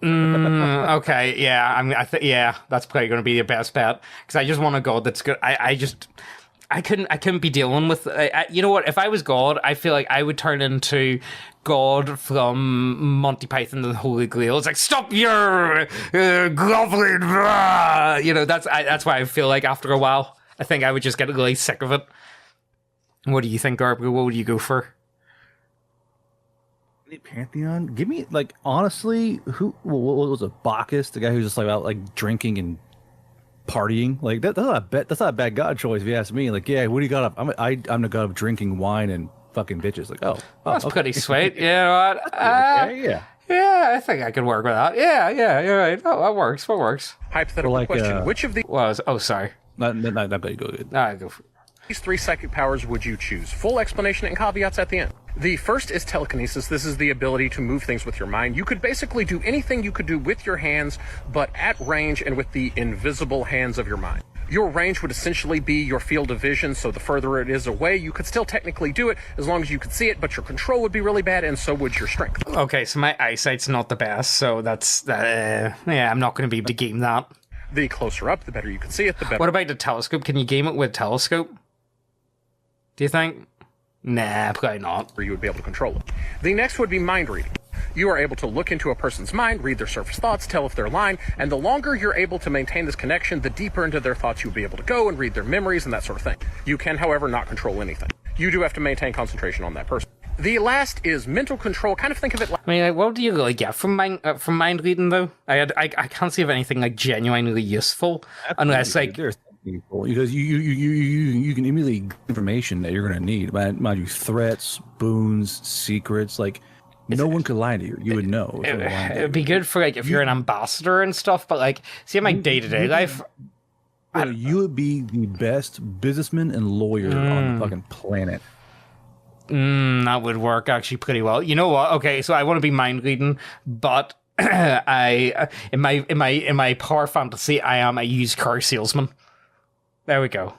okay, yeah, yeah, that's probably going to be your best bet. Because I just want a god that's good. I couldn't be dealing with... you know what? If I was God, I feel like I would turn into God from Monty Python and the Holy Grail. It's like, stop your groveling. That's why I feel like after a while, I think I would just get really sick of it. What do you think, Garb? What would you go for? Pantheon? Give me, like, honestly, what was it? Bacchus, the guy who's just like out like drinking and partying, like that's not a bad god choice if you ask me. Like, yeah, what do you got up? I'm the god of drinking wine and fucking bitches. Like, that's okay. Pretty sweet. Yeah, right. Yeah. Yeah, I think I could work with that. Yeah, you're right. Oh, that works. What works? Hypothetical Like, question. Which of Oh, sorry. Not good. Go good. All right, go for it. these 3 psychic powers would you choose? Full explanation and caveats at the end. The first is telekinesis. This is the ability to move things with your mind. You could basically do anything you could do with your hands, but at range and with the invisible hands of your mind. Your range would essentially be your field of vision, so the further it is away, you could still technically do it as long as you could see it, but your control would be really bad, and so would your strength. Okay, so my eyesight's not the best, so that's... yeah, I'm not going to be able to game that. The closer up, the better you can see it, the better. What about the telescope? Can you game it with telescope? Do you think? Nah, probably not. You would be able to control it. The next would be mind reading. You are able to look into a person's mind, read their surface thoughts, tell if they're lying, and the longer you're able to maintain this connection, the deeper into their thoughts you'll be able to go and read their memories and that sort of thing. You can, however, not control anything. You do have to maintain concentration on that person. The last is mental control. Kind of think of it like... I mean, like, what do you really get from mind reading, though? I can't see of anything, like, genuinely useful, unless, like... There's because you can immediately get information that you're going to need. Mind you, threats, boons, secrets, like... No one could lie to you. You would know. It'd be good for, like, if you're an ambassador and stuff, but, like, see, in my day-to-day life... You would be the best businessman and lawyer on the fucking planet. That would work actually pretty well. You know what? Okay, so I want to be mind reading, but in my power fantasy, I am a used car salesman. There we go.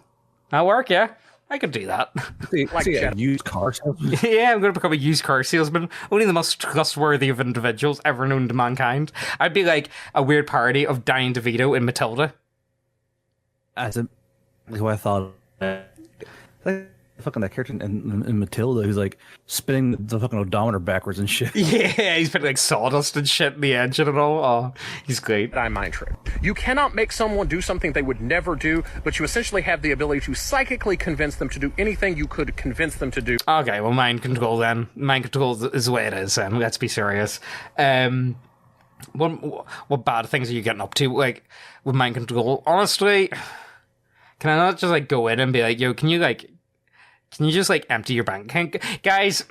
That'll work, yeah. I could do that. A used car salesman? Yeah, I'm going to become a used car salesman. Only the most trustworthy of individuals ever known to mankind. I'd be like a weird parody of Danny DeVito in Matilda. As a, who I thought, like fucking that character in Matilda who's like spinning the fucking odometer backwards and shit. Yeah, he's putting like sawdust and shit in the engine and all. Oh, he's great. I mind trick. You cannot make someone do something they would never do, but you essentially have the ability to psychically convince them to do anything you could convince them to do. Okay, well, mind control then. Mind control is the way it is, and let's be serious. What bad things are you getting up to, like, with mind control? Honestly, can I not just, like, go in and be like, yo, can you just, like, empty your bank account? Guys,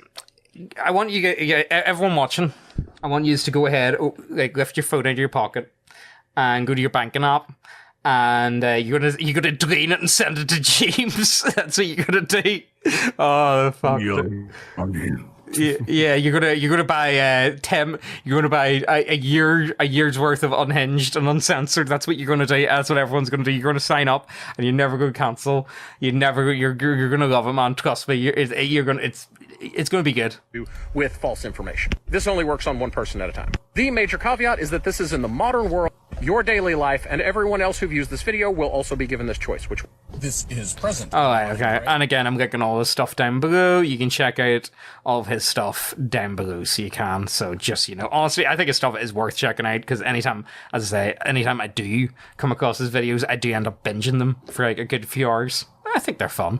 I want you guys, everyone watching, I want you to go ahead, like, lift your phone out of your pocket and go to your banking app, and you're gonna drain it and send it to James. That's what you're gonna do. Oh, fuck. Yeah, you're gonna buy a year's worth of Unhinged and Uncensored. That's what you're gonna do. That's what everyone's gonna do. You're gonna sign up and you're never gonna cancel. You're gonna love it, man. Trust me. It's gonna be good. With false information. This only works on one person at a time. The major caveat is that this is in the modern world, your daily life, and everyone else who views this video will also be given this choice, which this is present. All right, okay. And again, I'm linking all this stuff down below. You can check out all of his stuff down below, so you can. So just, honestly, I think his stuff is worth checking out, because anytime I do come across his videos, I do end up binging them for like a good few hours. I think they're fun.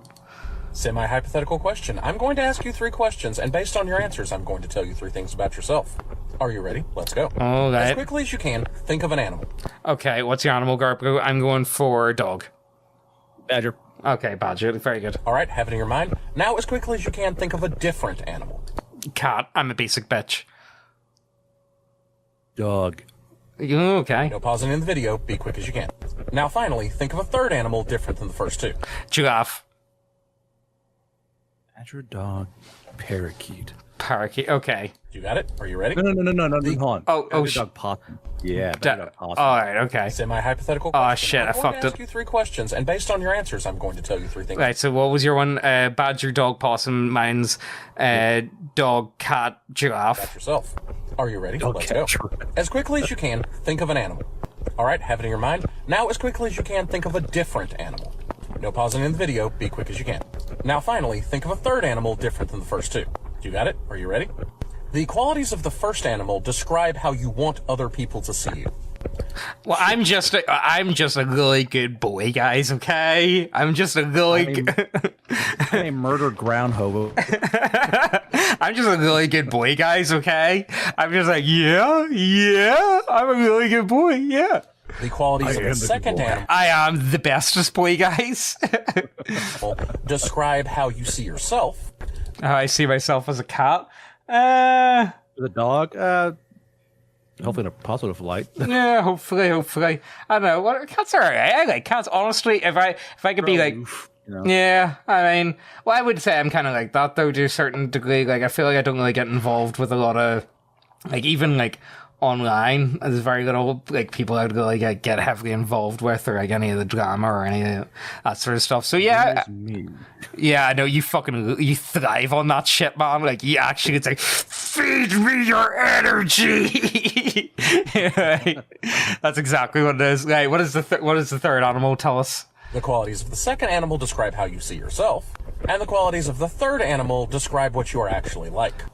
Semi-hypothetical question. I'm going to ask you 3 questions, and based on your answers, I'm going to tell you 3 things about yourself. Are you ready? Let's go. All right. As quickly as you can, think of an animal. Okay, what's your animal, Garbo? I'm going for dog. Badger. Okay, badger. Very good. All right, have it in your mind. Now, as quickly as you can, think of a different animal. Cat. I'm a basic bitch. Dog. Okay. No pausing in the video. Be quick as you can. Now, finally, think of a third animal different than the first 2. Giraffe. Badger, dog, parakeet. Parakeet. Okay. You got it? Are you ready? No, hold on. Oh, dog possum. Yeah, dog possum. All right, okay. Semi-hypothetical question. Oh, shit, I fucked I'm going to ask it. you 3 questions, and based on your answers, I'm going to tell you 3 things. Right, so what was your one? Badger, dog, possum, mine's dog, cat, giraffe. About yourself. Are you ready? Dog, Let's cat, go. giraffe. As quickly as you can, think of an animal. All right, have it in your mind. Now, as quickly as you can, think of a different animal. No pausing in the video. Be quick as you can. Now, finally, think of a third animal different than the first 2. You got it? Are you ready? The qualities of the first animal describe how you want other people to see you. Well, I'm just a really good boy, guys. Okay, I'm just a really. I'm a murdered ground hobo. I'm just a really good boy, guys. Okay, I'm just like yeah. I'm a really good boy. Yeah. The qualities of the second animal I am the bestest boy, guys. describe how you see yourself. I see myself as a cat. The dog, Hopefully in a positive light. Yeah, hopefully. I don't know. What cats are alright. I like cats. Honestly, if I could be like, yeah, I mean, well, I would say I'm kind of like that though to a certain degree. Like, I feel like I don't really get involved with a lot of, like, even like online. There's very little like people I would go like get heavily involved with, or like any of the drama or any of that sort of stuff. So yeah, yeah, I know you thrive on that shit, man. Like, you actually, it's like, feed me your energy. Right? That's exactly what it is. Right, what is the third animal? Tell us. The qualities of the second animal describe how you see yourself, and the qualities of the third animal describe what you are actually like.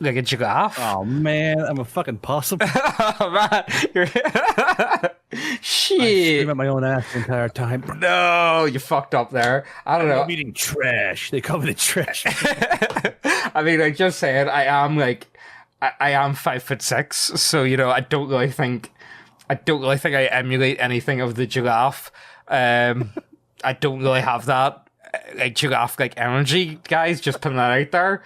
Like a giraffe? Oh man, I'm a fucking possum. Oh man, you're shit. I scream at my own ass the entire time. No, you fucked up there. I don't know. I'm eating trash. They call me the trash. I mean, like, just saying, I am 5'6", so you know, I don't really think I emulate anything of the giraffe. I don't really have that like giraffe like energy, guys. Just putting that out there.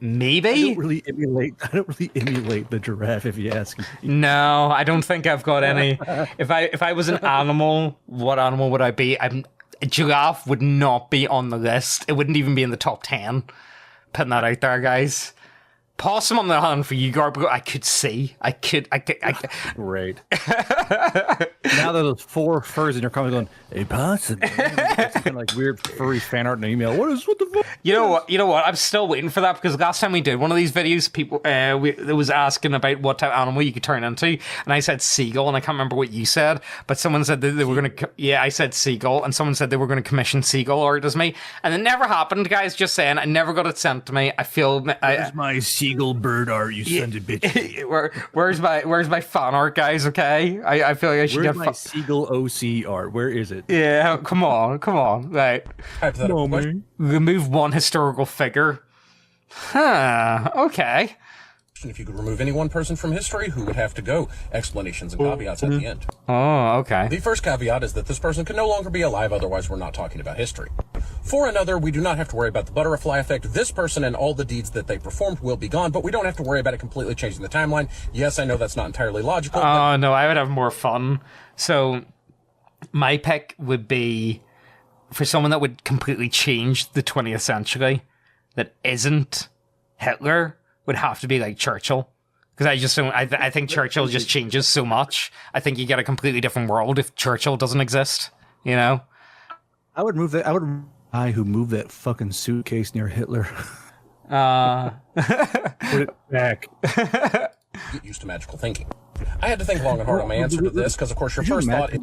Maybe I don't really emulate the giraffe, if you ask me. No, I don't think I've got any. If I was an animal, what animal would I be? A giraffe would not be on the list. It wouldn't even be in the top 10. Putting that out there, guys. Possum on the hand for you, Garbo. I could see. I could. Great. Now that there's 4 furs in your comment going, hey, possum. It's kind of like weird furry fan art in an email. What the fuck? You know what? I'm still waiting for that, because last time we did one of these videos, people it was asking about what type of animal you could turn into, and I said seagull, and I can't remember what you said, but someone said that they were going to. Yeah, I said seagull, and someone said they were going to commission seagull art as me, and it never happened, guys. Just saying, I never got it sent to me. I feel. Where's my seagull bird art, you son of a bitch? Where's my fan art, guys? Okay, I feel like I should Where's get my seagull OC art? Where is it? Yeah, come on, right. Hypothetical question. Remove one historical figure. Huh, okay. If you could remove any one person from history, who would have to go? Explanations and caveats at the end. Oh, okay. The first caveat is that this person can no longer be alive, otherwise we're not talking about history. For another, we do not have to worry about the butterfly effect. This person and all the deeds that they performed will be gone, but we don't have to worry about it completely changing the timeline. Yes, I know that's not entirely logical. Oh, no, I would have more fun. So, my pick would be for someone that would completely change the 20th century that isn't Hitler, would have to be like Churchill. Because I just don't, I think Churchill just changes so much. I think you get a completely different world if Churchill doesn't exist, you know? I would move that. I who moved that fucking suitcase near Hitler. Put it back. Get used to magical thinking. I had to think long and hard on my answer to this, because of course your first thought...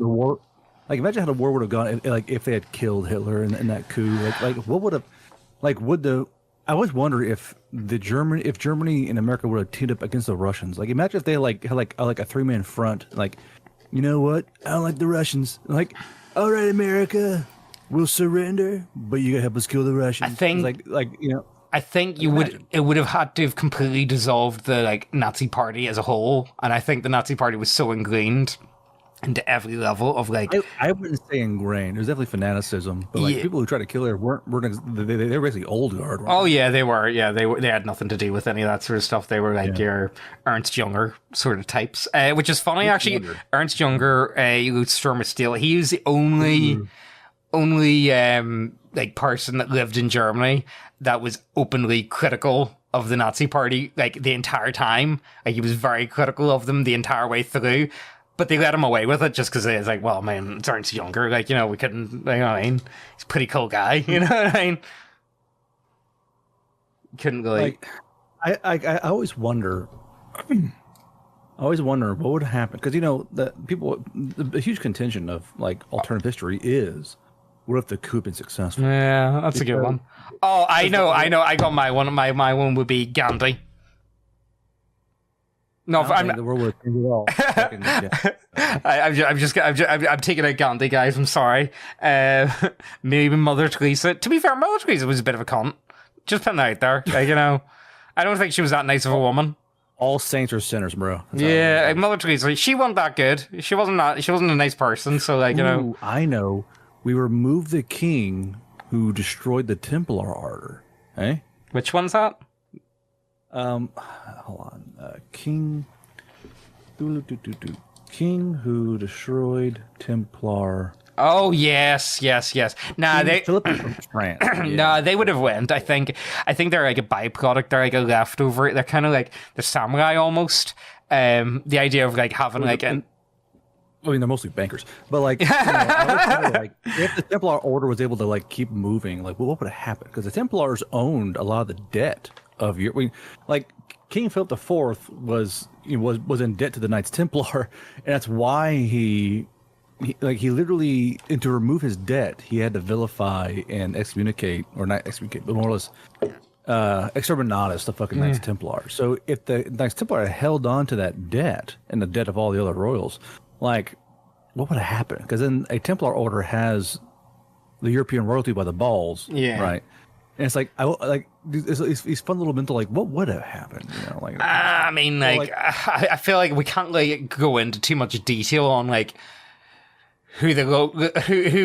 imagine how the war would have gone if they had killed Hitler in that coup. What would have... I always wonder if Germany and America would have teamed up against the Russians. Like, imagine if they had a 3-man front. Like, you know what? I don't like the Russians. Like, all right, America, we'll surrender, but you gotta help us kill the Russians. I think, I think it would have had to have completely dissolved the Nazi Party as a whole, and I think the Nazi Party was so ingrained into every level of I wouldn't say ingrained. There's definitely fanaticism, but people who tried to kill her weren't they were basically old guard. Oh yeah, they were. Yeah, they had nothing to do with any of that sort of stuff. They were your Ernst Jünger sort of types, which is funny actually. Ernst Jünger, Sturm of Steel. He was the only person that lived in Germany that was openly critical of the Nazi Party the entire time. He was very critical of them the entire way through. But they let him away with it just because it's well, man, it's Ernst Jünger. We couldn't, you know what I mean? He's a pretty cool guy, you know what I mean? Couldn't really... I always wonder... what would happen. Because, the huge contention of, alternative history is, what if the coup had been successful? Yeah, that's a good one. Oh, I know. I got my one. My one would be Gandhi. No, I'm not. The world would change it all. I'm taking out Gandhi, guys. I'm sorry. Maybe Mother Teresa. To be fair, Mother Teresa was a bit of a cunt. Just putting that out there. I don't think she was that nice of a woman. All saints are sinners, bro. That's Mother Teresa. She wasn't that good. She wasn't a nice person. So Ooh, I know. We removed the king who destroyed the Templar Order. Eh? Which one's that? Hold on. King. King who destroyed Templar. Oh yes. Nah, they Philip from France. Yeah. nah, they would have went. I think they're like a byproduct. They're like a leftover. They're kind of like the samurai almost. The idea of like having like an I mean, they're mostly bankers, but like, I would say, like, if the Templar Order was able to like keep moving, like, what would have happened? Because the Templars owned a lot of the debt of Europe. I mean, like King Philip IV was in debt to the Knights Templar, and that's why he literally, and to remove his debt, he had to vilify and excommunicate, or not excommunicate, but more or less exterminatus the fucking Knights Templar. So if the Knights Templar had held on to that debt and the debt of all the other royals, like, what would have happened? Because then a Templar Order has the European royalty by the balls, right? And it's like, it's fun little mental, like, what would have happened? You know, like, I mean, like, I feel like we can't like go into too much detail on like who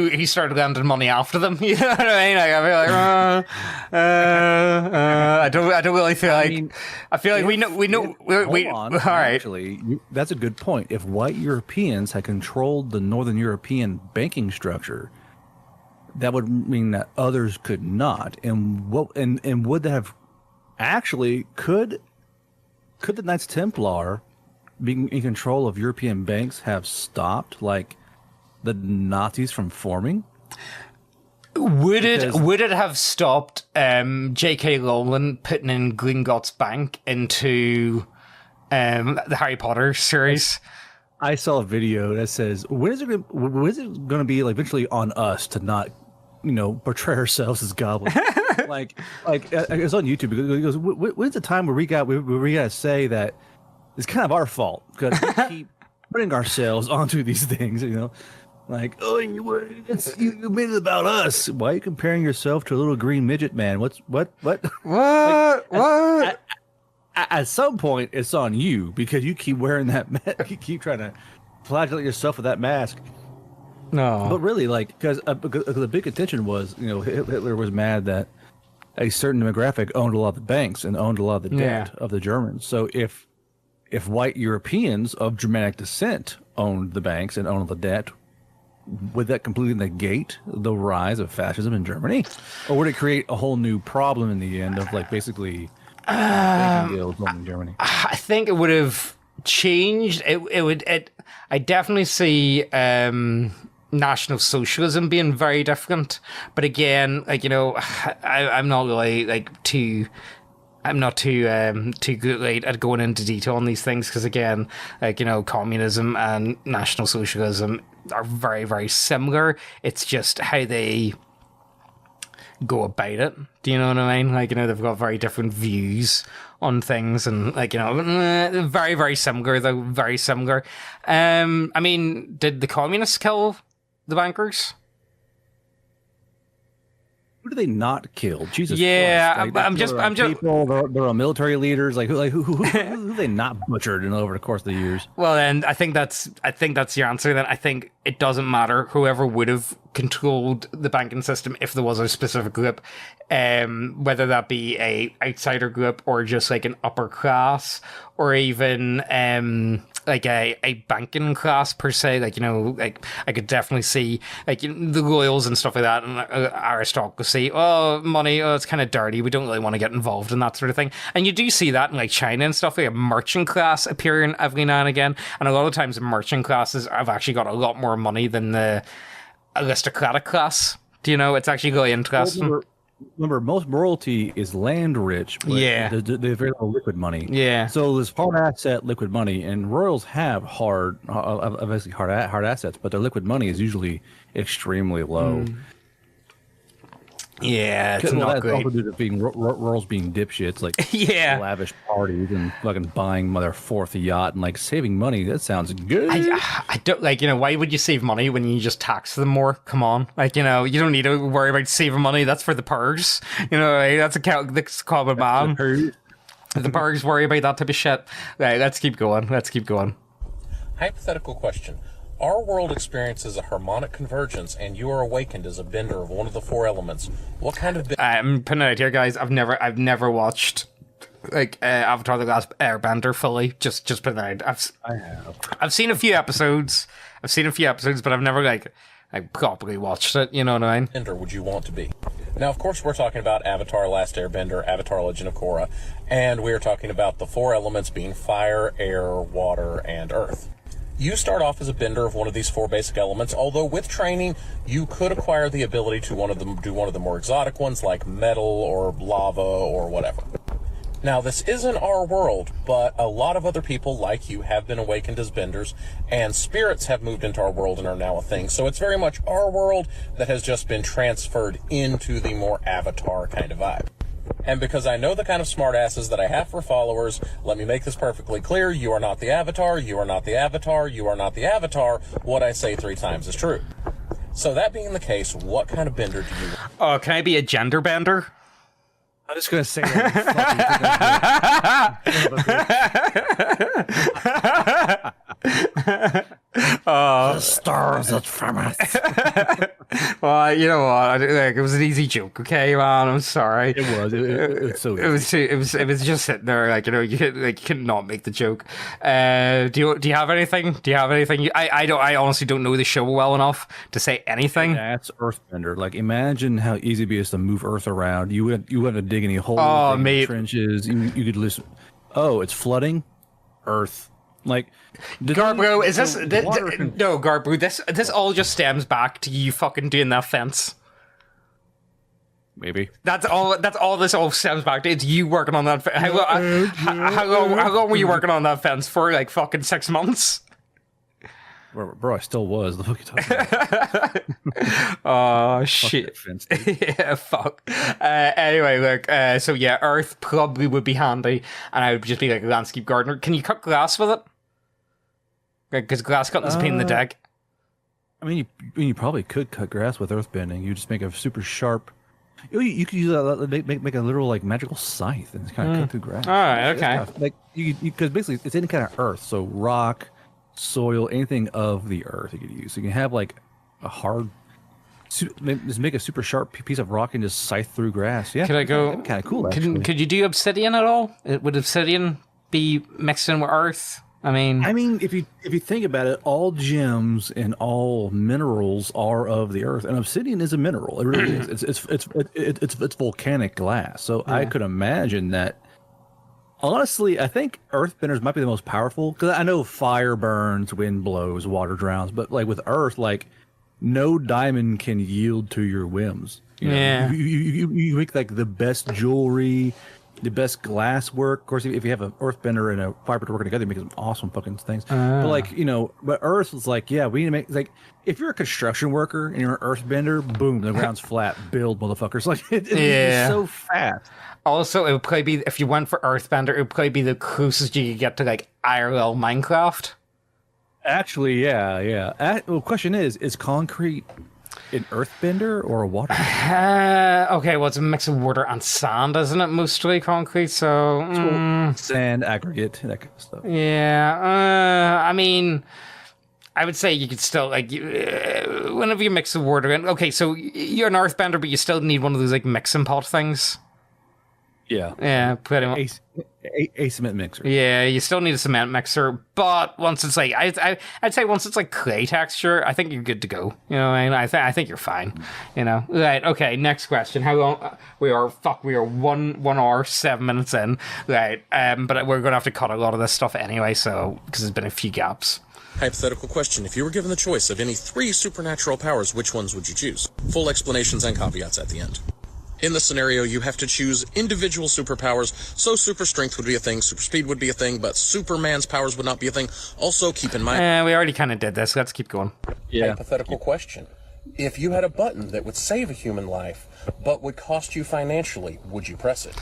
he started lending money after them. You know what I mean? Like, I feel like I don't really feel like I feel like we know all right. Actually, that's a good point. If white Europeans had controlled the Northern European banking structure, that would mean that others could not. And would that have actually could the Knights Templar being in control of European banks have stopped like the Nazis from forming? Would it have stopped J.K. Rowling putting in Gringotts Bank into the Harry Potter series? I saw a video that says, when is it going to be like eventually on us to not, portray ourselves as goblins? like it's on YouTube. It goes, when's the time where we got to say that it's kind of our fault because we keep putting ourselves onto these things, Like, oh, you made it about us. Why are you comparing yourself to a little green midget man? What? At some point, it's on you because you keep wearing that mask. You keep trying to flagellate yourself with that mask. No. But really, like, because the big contention was, Hitler was mad that a certain demographic owned a lot of the banks and owned a lot of the debt of the Germans. So if white Europeans of Germanic descent owned the banks and owned the debt, would that completely negate the rise of fascism in Germany, or would it create a whole new problem in the end of like basically banking guilds in Germany? I think it would have changed. I definitely see National Socialism being very different. But again, like I'm not really like too. I'm not too good at going into detail on these things because again, like communism and National Socialism are very, very similar. It's just how they go about it. Do you know what I mean? Like, they've got very different views on things and like, very, very similar though. Very similar. I mean, did the communists kill the bankers? Who do they not kill? Jesus yeah, Christ. Like, I'm just people, they're all military leaders. Like who they not butchered over the course of the years? Well, then I think that's your answer. Then I think it doesn't matter whoever would have controlled the banking system if there was a specific group, whether that be a outsider group or just like an upper class or even like a banking class per se. Like like I could definitely see like the royals and stuff like that and aristocracy. Oh, money. Oh, it's kind of dirty. We don't really want to get involved in that sort of thing. And you do see that in like China and stuff. Like a merchant class appearing every now and again. And a lot of times the merchant classes have actually got a lot more money than the aristocratic class. Do you know? It's actually really interesting. Remember, most royalty is land rich. But they have very little liquid money. Yeah. So there's hard asset, liquid money, and royals have obviously hard assets, but their liquid money is usually extremely low. Yeah, it's not great. Also due to being royals being dipshits, like lavish parties and fucking buying their fourth yacht and like saving money. That sounds good. I don't like why would you save money when you just tax them more? Come on, like you don't need to worry about saving money. That's for the purrs. That's called a man. The purrs worry about that type of shit. Right, let's keep going. Hypothetical question. Our world experiences a harmonic convergence, and you are awakened as a bender of one of the four elements. What kind of... I'm putting it out here, guys. I've never watched like Avatar: The Last Airbender fully? Just put that out. I have. I've seen a few episodes. But I've never like properly watched it. You know what I mean? Bender would you want to be? Now, of course, we're talking about Avatar: Last Airbender, Avatar: Legend of Korra, and we're talking about the 4 elements being fire, air, water, and earth. You start off as a bender of one of these 4 basic elements, although with training, you could acquire the ability to do one of the more exotic ones, like metal or lava or whatever. Now, this isn't our world, but a lot of other people like you have been awakened as benders, and spirits have moved into our world and are now a thing. So it's very much our world that has just been transferred into the more Avatar kind of vibe. And because I know the kind of smartasses that I have for followers, let me make this perfectly clear. You are not the Avatar, you are not the Avatar, you are not the Avatar. What I say 3 times is true. So that being the case, what kind of bender do you want? Oh, can I be a gender bender? I'm just gonna say that. The stars that from us. Well, you know what? It was an easy joke, okay, man. I'm sorry. It was. It's so. It was just sitting there, like, you know, you could not make the joke. Do you have anything? I honestly don't know the show well enough to say anything. That's Earthbender. Like, imagine how easy it is to move Earth around. You wouldn't have to dig any holes, trenches. You could listen. Oh, it's flooding. Earth. Like, Garbro, is this no, Garbro? This all just stems back to you fucking doing that fence. Maybe that's all. This all stems back to. It's you working on that. How long were you working on that fence for? Like fucking 6 months. Bro, I still was. The fuck you talking about? Oh shit! Fence, yeah, fuck. Anyway, look. So yeah, Earth probably would be handy, and I would just be like a landscape gardener. Can you cut glass with it? Because glass cutting is a pain in the deck. I mean, you probably could cut grass with earthbending. You just make a super sharp. You could use that, make a literal like magical scythe and kind of cut through grass. All right, okay. Like because basically it's any kind of earth, so rock, soil, anything of the earth you could use. So you can have like a hard, just make a super sharp piece of rock and just scythe through grass. Yeah, could I go? Kind of cool. Actually. Could you do obsidian at all? Would obsidian be mixed in with earth? I mean, if you think about it, all gems and all minerals are of the earth, and obsidian is a mineral. It really is. It's volcanic glass. So yeah. I could imagine that. Honestly, I think earthbenders might be the most powerful because I know fire burns, wind blows, water drowns, but like with earth, like no diamond can yield to your whims. You know? Yeah, you make like the best jewelry. The best glass work. Of course, if you have an earthbender and a fiber working together, you make some awesome fucking things. But like, you know, but earth is like, yeah, we need to make like if you're a construction worker and you're an earthbender, boom, the ground's flat, build motherfuckers. Like it's so fast. Also, it would probably be if you went for earthbender, it would probably be the closest you could get to like IRL Minecraft. Actually, yeah. Well, question is concrete an earthbender or a water? Okay, well, it's a mix of water and sand, isn't it? Mostly concrete, so sand, aggregate, that kind of stuff. Yeah, I mean, I would say you could still like whenever you mix the water in. Okay, so you're an earthbender, but you still need one of those like mixing pot things. Yeah, pretty much. A cement mixer. Yeah, you still need a cement mixer, but once it's like I'd say once it's like clay texture, I think you're good to go. You know, and I think you're fine. You know, right? Okay, next question. How long we are? 1 hour 7 minutes in. Right, but we're gonna have to cut a lot of this stuff anyway, so because there's been a few gaps. Hypothetical question. If you were given the choice of any 3 supernatural powers, which ones would you choose? Full explanations and caveats at the end. In this scenario, you have to choose individual superpowers, so super strength would be a thing, super speed would be a thing, but Superman's powers would not be a thing. Also, keep in mind... we already kind of did this. Let's keep going. Yeah. Hypothetical question. If you had a button that would save a human life, but would cost you financially, would you press it?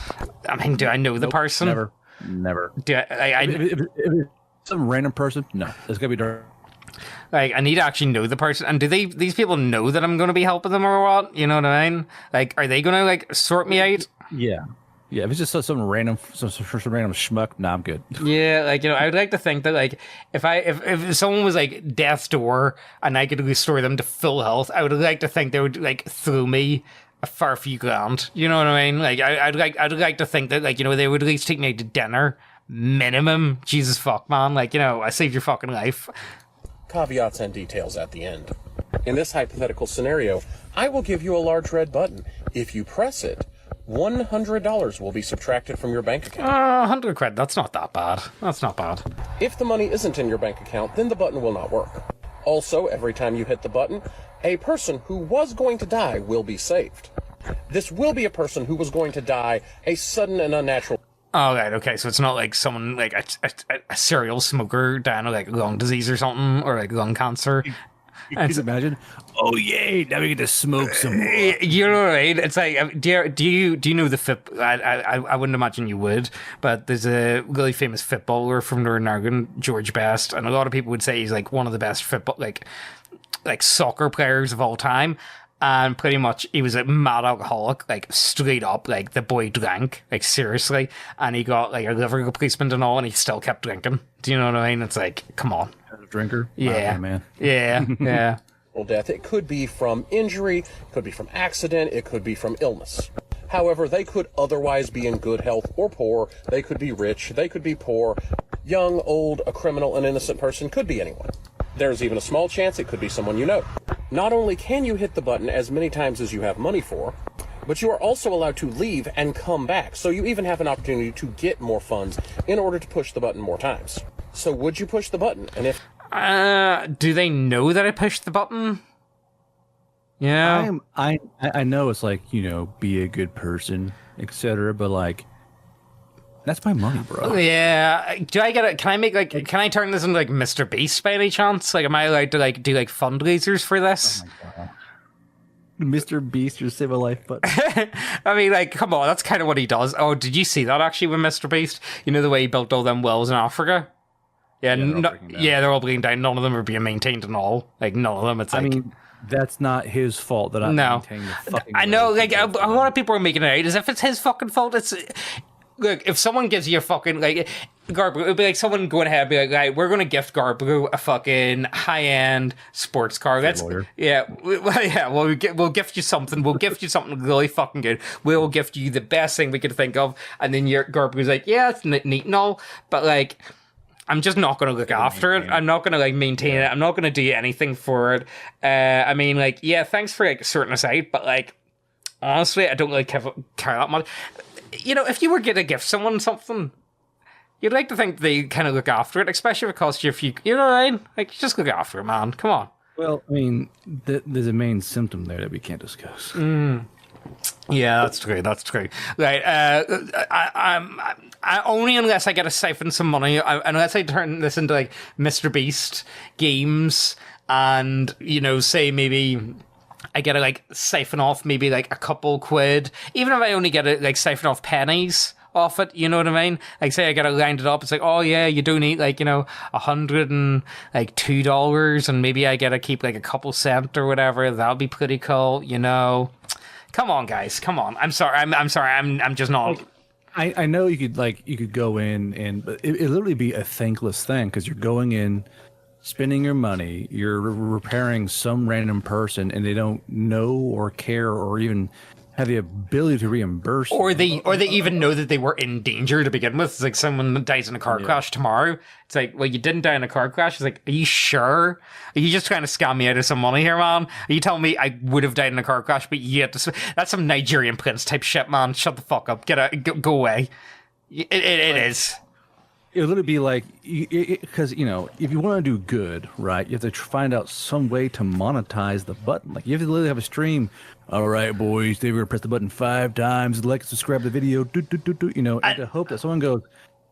I mean, do I know the person? Never. Do I if some random person? No. It's going to be dark. Like, I need to actually know the person. And do these people know that I'm going to be helping them or what? You know what I mean? Like, are they going to, like, sort me out? Yeah. If it's just some random schmuck, nah, I'm good. Yeah, like, you know, I would like to think that, like, if someone was, like, death's door and I could restore them to full health, I would like to think they would, like, throw me a fair few grand. You know what I mean? Like, I'd like to think that, like, you know, they would at least take me out to dinner, minimum. Jesus fuck, man. Like, you know, I saved your fucking life. Caveats and details at the end. In this hypothetical scenario, I will give you a large red button. If you press it, $100 will be subtracted from your bank account. 100 credit, that's not that bad. That's not bad. If the money isn't in your bank account, then the button will not work. Also, every time you hit the button, a person who was going to die will be saved. This will be a person who was going to die a sudden and unnatural... Oh, right, okay, so it's not like someone, like a serial smoker dying of, like, lung disease or something, or, like, lung cancer. Can you imagine? Oh yay! Now we get to smoke some more. You know what I mean? It's like, do you know the I wouldn't imagine you would, but there's a really famous footballer from Northern Ireland, George Best, and a lot of people would say he's like one of the best football like soccer players of all time. And pretty much he was a mad alcoholic, like straight up, like the boy drank, like seriously, and he got like a liver replacement and all, and he still kept drinking. Do you know what I mean? It's like, come on. Drinker? Yeah, oh, man. Yeah, yeah. death. It could be from injury, it could be from accident, it could be from illness. However, they could otherwise be in good health or poor. They could be rich, they could be poor, young, old, a criminal, an innocent person, could be anyone. There's even a small chance it could be someone you know. Not only can you hit the button as many times as you have money for, but you are also allowed to leave and come back. So you even have an opportunity to get more funds in order to push the button more times. So would you push the button? And if do they know that I pushed the button? Yeah. I know it's like, you know, be a good person, etc. But like, that's my money, bro. Yeah. Do I get it? Can I make like? Can I turn this into like Mr. Beast by any chance? Like, am I allowed to like do like fundraisers for this? Oh my God. Mr. Beast, your civil life, but I mean, like, come on, that's kind of what he does. Oh, did you see that actually with Mr. Beast? You know the way he built all them wells in Africa? Yeah, they're all breaking down. None of them are being maintained at all. Like, none of them. It's like, I mean, that's not his fault that I'm maintaining the fucking. I know, like, a lot of people are making it out as if it's his fucking fault. It's look, if someone gives you a fucking like Garbu, it'd be like someone going ahead and be like, right, we're gonna gift Garbu a fucking high-end sports car. We'll gift you something. We'll gift you something really fucking good. We'll gift you the best thing we could think of. And then your Garbu's like, yeah, it's neat and all, but like, I'm just not going to look after it. I'm not going to like maintain it. I'm not going to do anything for it. I mean, like, yeah, thanks for like sorting us out, but like, honestly, I don't really care that much. You know, if you were going to gift someone something, you'd like to think they kind of look after it, especially if it costs you a few. You know what I mean? Like, just look after it, man. Come on. Well, I mean, there's a main symptom there that we can't discuss. Yeah, that's true. That's true. Right. I only unless I get to siphon some money, unless I turn this into like Mr. Beast games, and you know, say maybe I get to like siphon off maybe like a couple quid, even if I only get to like siphon off pennies off it, you know what I mean? Like, say I get it lined it up, it's like, oh yeah, you do need like, you know, $102, and maybe I get to keep like a couple cents or whatever. That'll be pretty cool, you know. Come on, guys, come on. I'm sorry. I'm sorry. I'm just not. I know you could go in and it literally be a thankless thing because you're going in, spending your money, you're repairing some random person, and they don't know or care or even have the ability to reimburse or they even know that they were in danger to begin with. It's like someone dies in a car crash tomorrow. It's like, well, you didn't die in a car crash. It's like, are you sure? Are you just trying to scam me out of some money here, man? Are you telling me I would have died in a car crash, but you had to? That's some Nigerian prince type shit, man. Shut the fuck up. Get out. Go away. It is. It would literally be like, because, you know, if you want to do good, right, you have to find out some way to monetize the button. Like, you have to literally have a stream. All right, boys, they were going to press the button 5 times, like, subscribe to the video, you know, and to hope that someone goes,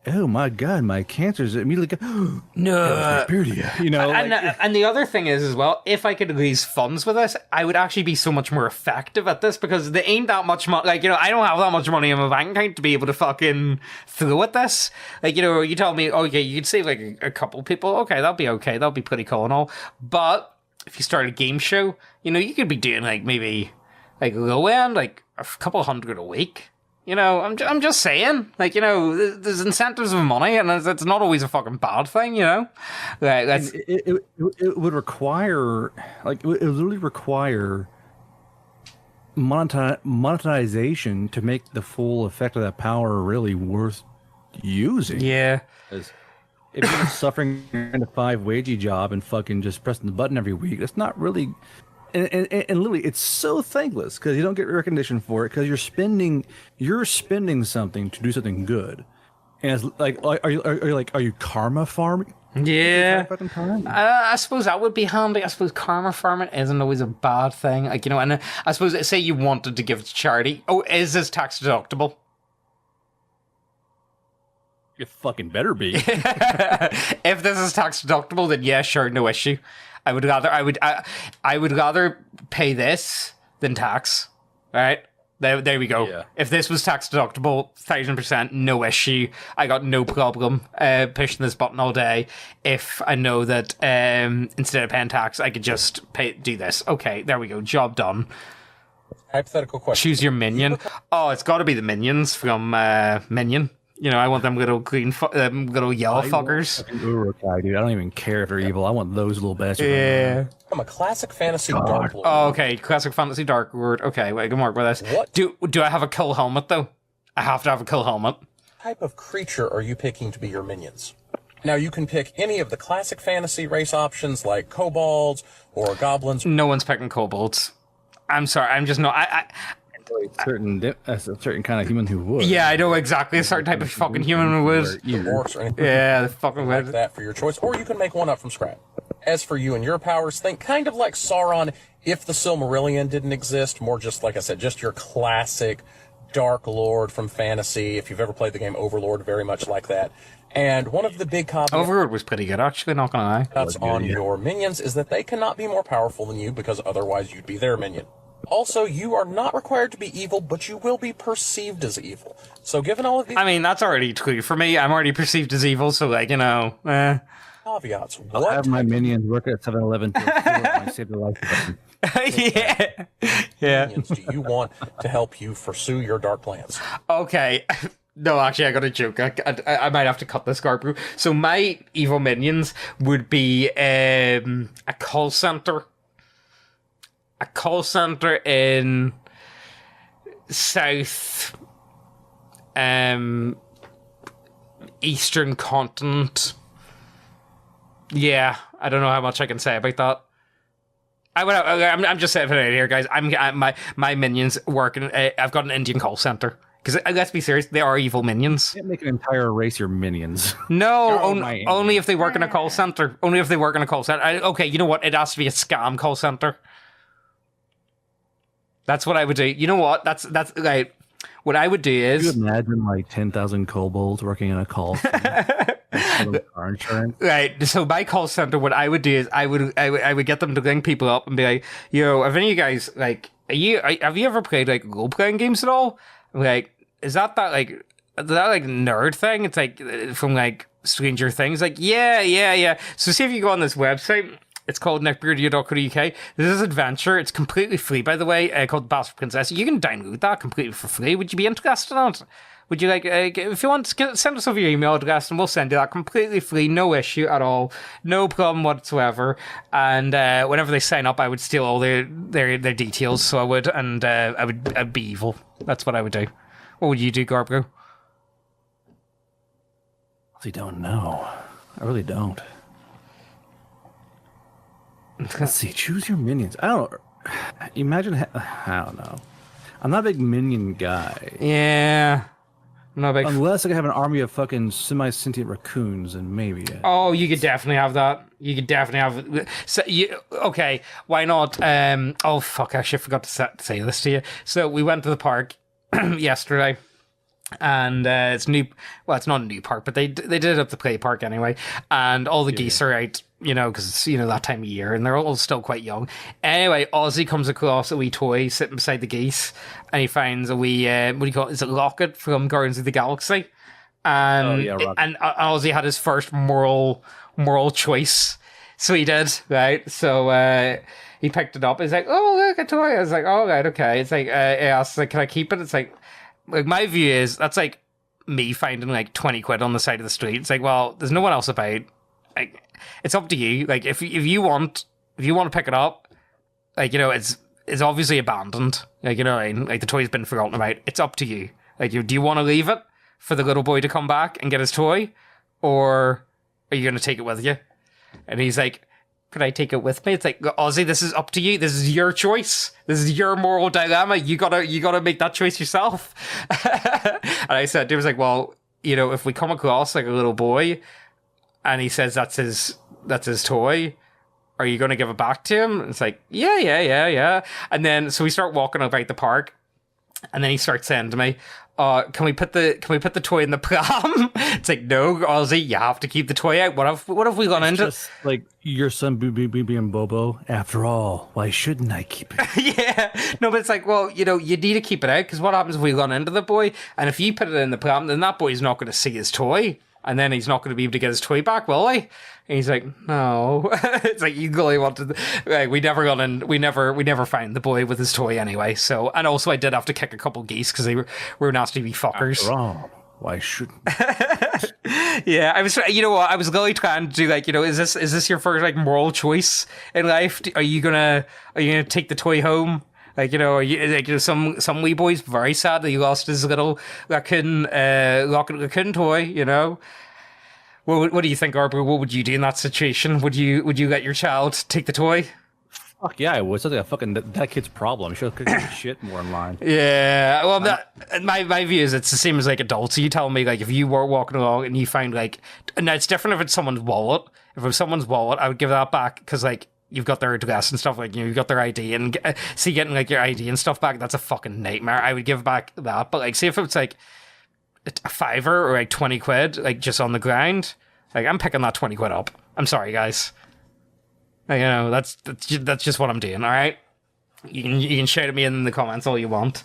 oh my God, my cancer's immediately go, no, Neckbeardia, you know. And the other thing is as well, if I could raise funds with this, I would actually be so much more effective at this because there ain't that much money. Like, you know, I don't have that much money in my bank account to be able to fucking throw at this. Like, you know, you tell me, okay, you could save like a couple people. Okay, that'll be pretty cool and all. But if you start a game show, you know, you could be doing like maybe like low end, like a couple $100 a week. You know, I'm just saying, like, you know, there's incentives of money, and it's not always a fucking bad thing, you know. Like, it would require, like, it would literally require monetization to make the full effect of that power really worth using. Yeah. If you're just suffering a 9-to-5 wagey job and fucking just pressing the button every week, that's not really. And literally, it's so thankless because you don't get recognition for it because you're spending something to do something good. And it's like, are you karma farming? Yeah. Fucking time? I suppose that would be handy. I suppose karma farming isn't always a bad thing. Like, you know, and I suppose, say you wanted to give it to charity. Oh, is this tax deductible? It fucking better be. If this is tax deductible, then yeah, sure, no issue. I would rather pay this than tax. Right? There we go. Yeah. If this was tax deductible, 1000%, no issue. I got no problem pushing this button all day. If I know that instead of paying tax, I could just do this. Okay, there we go. Job done. Hypothetical question. Choose your minion. Oh, it's got to be the minions from Minion. You know, I want them little green, little yellow fuckers. Uruk-hai, dude. I don't even care if they're evil. I want those little bastards. Yeah. I'm a classic fantasy Dark Lord. Oh, okay. Classic fantasy Dark Lord. Okay, wait, I can work with this. What? Do I have a kill helmet though? I have to have a kill helmet. What type of creature are you picking to be your minions? Now, you can pick any of the classic fantasy race options like kobolds or goblins. No one's picking kobolds. I'm sorry. I'm just not. A certain kind of human who would. Yeah, I know exactly a certain type of fucking human who would. Orcs or anything Yeah, the fucking like would. that for your choice, or you can make one up from scratch. As for you and your powers, think kind of like Sauron if the Silmarillion didn't exist, more just, like I said, just your classic Dark Lord from fantasy. If you've ever played the game Overlord, very much like that. And one of the big caveats Overlord was pretty good, actually, not gonna lie. on your minions is that they cannot be more powerful than you, because otherwise you'd be their minion. Also, you are not required to be evil, but you will be perceived as evil. So given all of these I mean, that's already true for me. I'm already perceived as evil, so, like, you know, caveats, I'll what have my minions work at 7-Eleven till 4 when I save their life. yeah. Yeah. minions do you want to help you pursue your dark plans? Okay. No, actually, I got a joke. I might have to cut this, Garbrew. So my evil minions would be a call center. A call center in South Eastern continent. Yeah, I don't know how much I can say about that. I'm just saying it out here, guys. My minions work in. I've got an Indian call center. Because let's be serious, they are evil minions. You can't make an entire race your minions. No, my only if they work in a call center. Only if they work in a call center. Okay, you know what? It has to be a scam call center. That's what I would do. You know what? That's like what I would do is. Could you imagine like 10,000 kobolds working in a call center? Car insurance. Right. So my call center, what I would do is I would get them to ring people up and be like, "Yo, have any of you guys like have you ever played like role playing games at all? Like, is that nerd thing? It's like from like Stranger Things. Like, yeah. So see if you go on this website. It's called neckbeardia.co.uk. This is adventure. It's completely free, by the way, called Bastard Princess. You can download that completely for free. Would you be interested in it? Would you like, if you want, send us over your email address and we'll send you that completely free, no issue at all, no problem whatsoever. And whenever they sign up, I would steal all their details. So I would, and I'd be evil. That's what I would do. What would you do, Garbro? I really don't know. I really don't. Let's see. Choose your minions. I don't. Imagine. I don't know. I'm not a big minion guy. Yeah. I'm not a big. Unless I could have an army of fucking semi-sentient raccoons, and maybe. Oh, you could definitely have that. You could definitely have. So okay? Why not? Oh fuck! I actually forgot to say this to you. So we went to the park yesterday. And it's new. Well, it's not a new park, but they did it up the play park anyway. And all the geese are out, you know, because it's that time of year, and they're all still quite young. Anyway, Ozzy comes across a wee toy sitting beside the geese, and he finds a wee what do you call it? Is it Locket from Guardians of the Galaxy? And and Ozzy had his first moral choice, so he did right. So he picked it up. He's like, "Oh, look, a toy." I was like, "Oh, right, okay." It's like, he asks, like, "Can I keep it?" It's like my view is that's like me finding like 20 quid on the side of the street. It's like, well, there's no one else about. Like, it's up to you. Like, if you want to pick it up, like, it's is obviously abandoned. Like, you know, like the toy's been forgotten about. It's up to you. Like, do you want to leave it for the little boy to come back and get his toy? Or are you going to take it with you? And he's like, could I take it with me? It's like, Ozzy, this is up to you. This is your choice. This is your moral dilemma. You gotta make that choice yourself. And I said, he was like, well, you know, if we come across like a little boy and he says that's his toy, are you going to give it back to him? And it's like, yeah. And then, so we start walking about the park, and then he starts saying to me, can we put the toy in the pram? It's like, no, Ozzy, you have to keep the toy out. What have we gone into? Just like your son being Bobo. After all, why shouldn't I keep it? Yeah, no, but it's like, well, you know, you need to keep it out, because what happens if we run into the boy, and if you put it in the pram, then that boy's not going to see his toy, and then he's not going to be able to get his toy back, will he? And he's like, no. It's like, you really wanted, like, we never got in, we never found the boy with his toy anyway. So, and also I did have to kick a couple geese because they were nasty wee fuckers. After all, why shouldn't? Yeah, I was, you know what, I was really trying to do, like, you know, is this your first like moral choice in life? Are you gonna take the toy home? Like, you know, like, you know, some wee boy's very sad that he lost his little raccoon toy, you know. Well, what do you think, Arbor? What would you do in that situation? Would you let your child take the toy? Fuck yeah, I would. It's like that kid's problem. You should get shit more in line. Yeah, well, my view is it's the same as like adults. You tell me, like, if you were walking along and you find like, now it's different if it's someone's wallet. If it was someone's wallet, I would give that back because like you've got their address and stuff, like, you know, you've got their ID, and see, getting like your ID and stuff back, that's a fucking nightmare. I would give back that, but like, see if it's like a fiver or like 20 quid, like just on the ground, like I'm picking that 20 quid up. I'm sorry, guys. Like, you know, that's just what I'm doing. All right, you can shout at me in the comments all you want.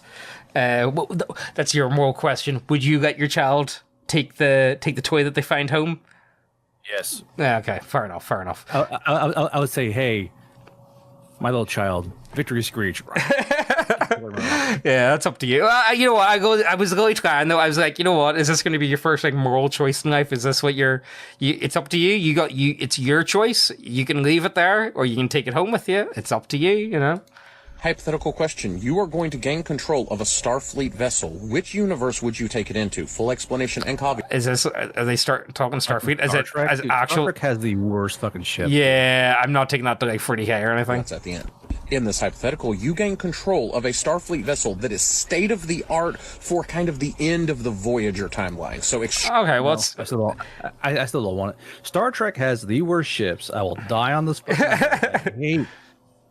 That's your moral question. Would you let your child take the toy that they find home? Yes. Yeah. Okay. Fair enough. I would say, hey, my little child, victory screech. Yeah, that's up to you. You know what? I was really trying though. I was like, you know what? Is this going to be your first like moral choice in life? Is this what it's up to you. It's your choice. You can leave it there, or you can take it home with you. It's up to you. You know. Hypothetical question. You are going to gain control of a Starfleet vessel. Which universe would you take it into? Full explanation and caveat. Is this, are they start talking Starfleet? Is it as actual? Star Trek has the worst fucking ship. Yeah, I'm not taking that to like 40K or anything. That's at the end. In this hypothetical, you gain control of a Starfleet vessel that is state-of-the-art for kind of the end of the Voyager timeline. So, okay, well, I still don't want it. Star Trek has the worst ships. I will die on this. I hate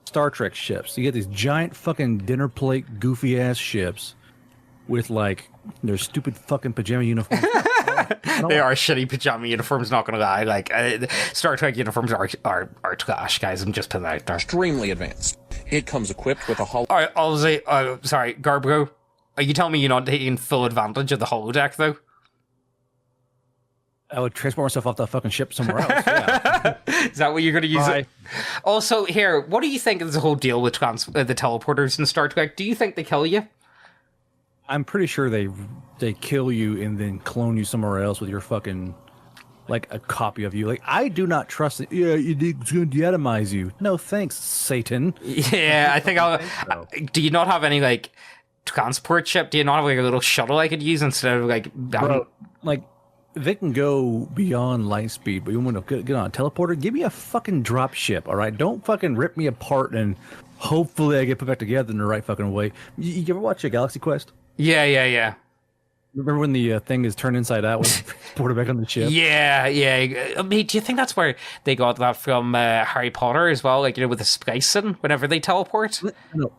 Star Trek ships. You get these giant fucking dinner plate, goofy ass ships with like their stupid fucking pajama uniforms. They are shitty pajama uniforms, not gonna lie. Like, Star Trek uniforms are trash, guys. I'm just putting that out there. Extremely advanced. It comes equipped with a All right, I'll say, sorry, Garbro, are you telling me you're not taking full advantage of the holodeck, though? I would transport myself off that fucking ship somewhere else. Yeah. Is that what you're going to use it? Also, here, what do you think of the whole deal with the teleporters in Star Trek? Do you think they kill you? I'm pretty sure they kill you and then clone you somewhere else with your fucking, like, a copy of you. Like, I do not trust it. Yeah, it's going to de-atomize you. No, thanks, Satan. Yeah, I think I'll... Do you not have any, like, transport ship? Do you not have, like, a little shuttle I could use instead of, like... Bro, like, they can go beyond light speed, but you want to get on a teleporter? Give me a fucking drop ship, all right? Don't fucking rip me apart and hopefully I get put back together in the right fucking way. You ever watch a Galaxy Quest? Yeah. Remember when the thing is turned inside out when ported back on the ship? Yeah. I mean, do you think that's where they got that from Harry Potter as well? Like, you know, with the splicing whenever they teleport? No.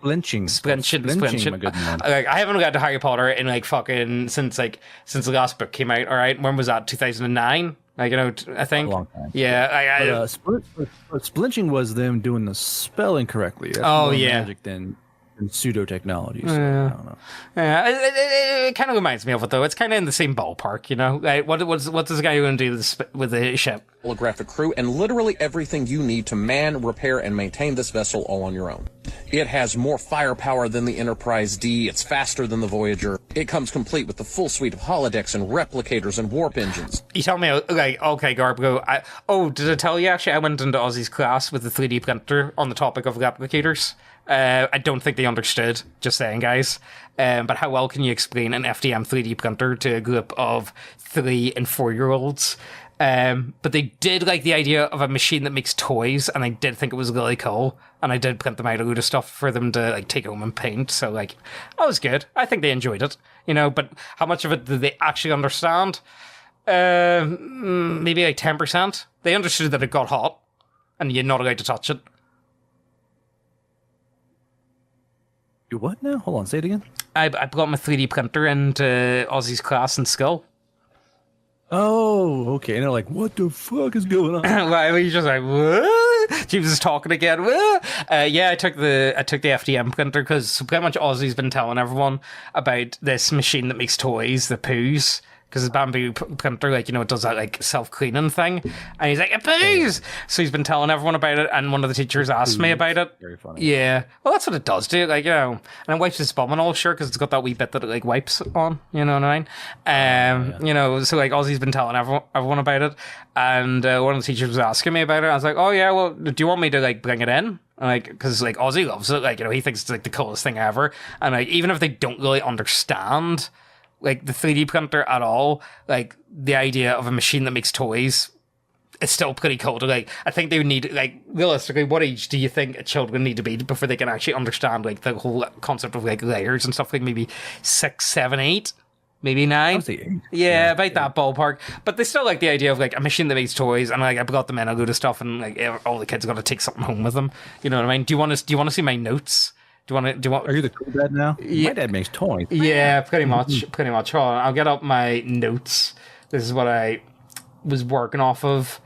Splinching, my good man. Like, I haven't got to Harry Potter in like fucking since the last book came out. All right, when was that? 2009. Like, you know, I think. A long time. Yeah. Splinching was them doing the spelling correctly. That's more magic than pseudo technology. So, I don't know. Yeah, it kind of reminds me of it though. It's kind of in the same ballpark, you know. Like, what's this guy going to do with the ship? Holographic crew and literally everything you need to man, repair, and maintain this vessel all on your own. It has more firepower than the Enterprise D. It's faster than the Voyager. It comes complete with the full suite of holodecks and replicators and warp engines. You tell me, like, okay, Garbo. Did I tell you actually? I went into Ozzy's class with the 3D printer on the topic of replicators. I don't think they understood, just saying, guys. But how well can you explain an FDM 3D printer to a group of 3 and 4-year-olds? But they did like the idea of a machine that makes toys, and I did think it was really cool. And I did print them out a load of stuff for them to like take home and paint. So like, that was good. I think they enjoyed it, you know. But how much of it did they actually understand? Maybe like 10%. They understood that it got hot, and you're not allowed to touch it. You what now? Hold on, say it again. I brought my 3D printer into Ozzy's class in school. Oh, okay. And they're like, what the fuck is going on? Well, he's just like, what? James is talking again. What? Yeah, I took the FDM printer because pretty much Ozzy's been telling everyone about this machine that makes toys, the poos. Because his bamboo printer, like, you know, it does that, like, self-cleaning thing. And he's like, it poos! So he's been telling everyone about it, and one of the teachers asked me about it. Very funny. Yeah. Well, that's what it does, dude. Like, you know. And it wipes his bum and all, sure, because it's got that wee bit that it, like, wipes on. You know what I mean? Yeah. You know, so, like, Ozzy's been telling everyone about it. And one of the teachers was asking me about it. I was like, oh, yeah, well, do you want me to, like, bring it in? Like, because, like, Ozzy loves it. Like, you know, he thinks it's, like, the coolest thing ever. And, like, even if they don't really understand like the 3D printer at all, like the idea of a machine that makes toys, it's still pretty cool to like. I think they would need, like, realistically, what age do you think children need to be before they can actually understand like the whole concept of like layers and stuff? Like maybe 6, 7, 8, maybe 9. I would say 8. Yeah, about that ballpark. But they still like the idea of like a machine that makes toys, and like I brought them in a load of stuff, and like all the kids got to take something home with them. You know what I mean? Do you want to see my notes? Do you want? Are you the cool dad now? Yeah. My dad makes toys. Yeah, pretty much. Pretty much. Hold on, I'll get up my notes. This is what I was working off of.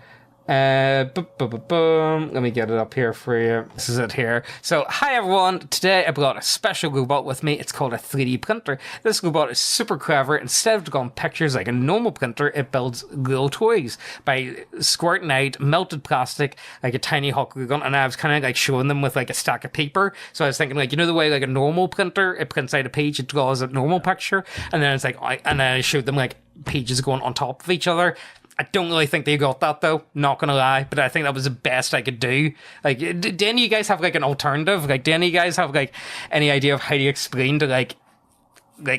Boom. Let me get it up here for you. This is it here. So, hi everyone. Today I brought a special robot with me. It's called a 3D printer. This robot is super clever. Instead of drawing pictures like a normal printer, it builds little toys by squirting out melted plastic like a tiny hot glue gun. And I was kind of like showing them with like a stack of paper. So I was thinking like, you know the way like a normal printer, it prints out a page, it draws a normal picture, and then it's like, and then I showed them like pages going on top of each other. I don't really think they got that though, not gonna lie, but I think that was the best I could do. Like, do any of you guys have like an alternative? Like, do any of you guys have like any idea of how to explain to like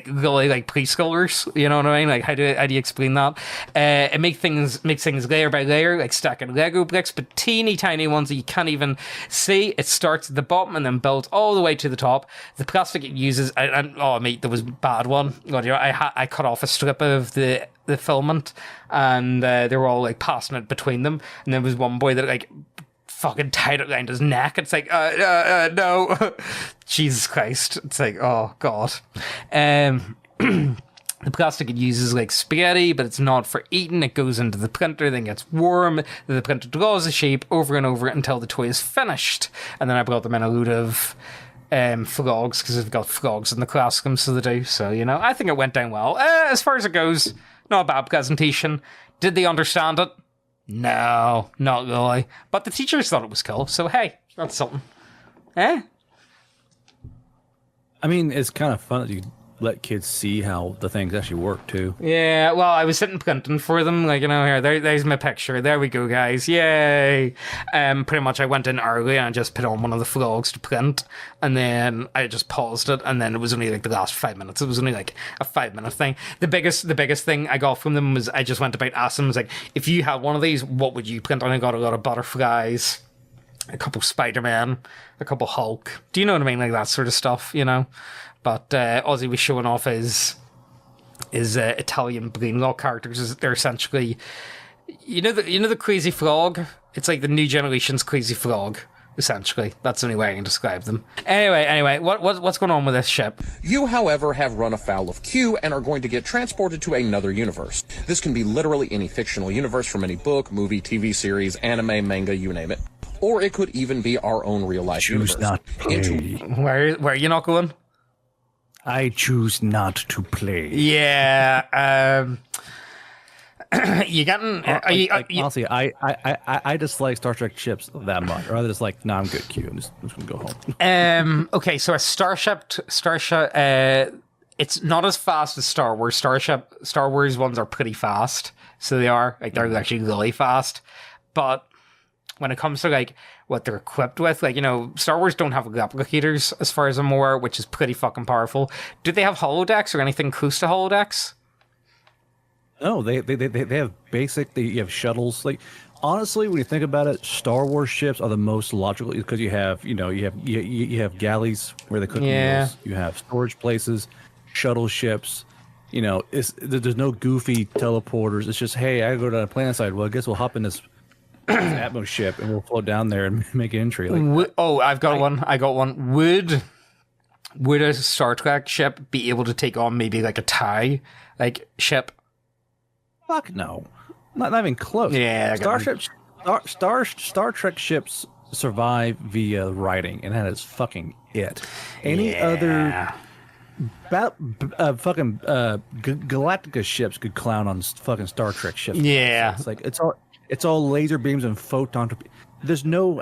really like preschoolers? You know what I mean? Like, how do you explain that? It makes things layer by layer, like stacking Lego bricks, but teeny tiny ones that you can't even see. It starts at the bottom and then builds all the way to the top. The plastic it uses, and oh mate, there was a bad one. God, you know, I cut off a strip of the filament, and they were all like passing it between them, and there was one boy that like fucking tied it around his neck. It's like no. Jesus Christ, it's like, oh god. The plastic it uses like spaghetti, but it's not for eating. It goes into the printer, then gets warm, then the printer draws a shape over and over until the toy is finished. And then I brought them in a load of frogs, because they've got frogs in the classroom, so they do. So, you know, I think it went down well. As far as it goes, not a bad presentation. Did they understand it? No, not really. But the teachers thought it was cool, so hey, that's something. Eh? I mean, it's kind of fun that you let kids see how the things actually work too. Yeah, well, I was sitting printing for them, like, you know, here, there's my picture. There we go, guys. Yay! Pretty much I went in early and just put on one of the frogs to print, and then I just paused it, and then it was only like the last 5 minutes. It was only like a 5-minute thing. The biggest thing I got from them was I just went about asking them, was like, if you had one of these, what would you print? And I got a lot of butterflies, a couple Spider-Man, a couple Hulk. Do you know what I mean? Like that sort of stuff, you know? But Ozzy was showing off his Italian brain lock characters. They're essentially, you know the Crazy Frog? It's like the new generation's Crazy Frog, essentially. That's the only way I can describe them. Anyway, what's going on with this ship? You, however, have run afoul of Q and are going to get transported to another universe. This can be literally any fictional universe from any book, movie, TV series, anime, manga, you name it. Or it could even be our own real-life universe. Choose not play. Where are you not going? I choose not to play. Yeah, you getting? Honestly, I dislike Star Trek ships that much. Or I just like, nah, I'm good, Q. I'm just gonna go home. Okay, so a starship. It's not as fast as Star Wars. Star Wars ones are pretty fast, so they are like they're actually really fast. But when it comes to like what they're equipped with, like, you know, Star Wars don't have replicators as far as I'm aware, which is pretty fucking powerful. Do they have holodecks or anything close to holodecks? No, they have basic. You have shuttles. Like, honestly, when you think about it, Star Wars ships are the most logical because you have galleys where they cook meals. You have storage places, shuttle ships. You know, there's no goofy teleporters. It's just, hey, I go to the planet side. Well, I guess we'll hop in this Atmos ship and we'll float down there and make an entry. Like, I've got one. I got one. Would a Star Trek ship be able to take on maybe like a TIE like ship? Fuck no, not even close. Yeah, Star Trek ships survive via writing, and that is fucking it. Any other Galactica ships could clown on fucking Star Trek ships. Yeah, it's like it's all laser beams and photon. There's no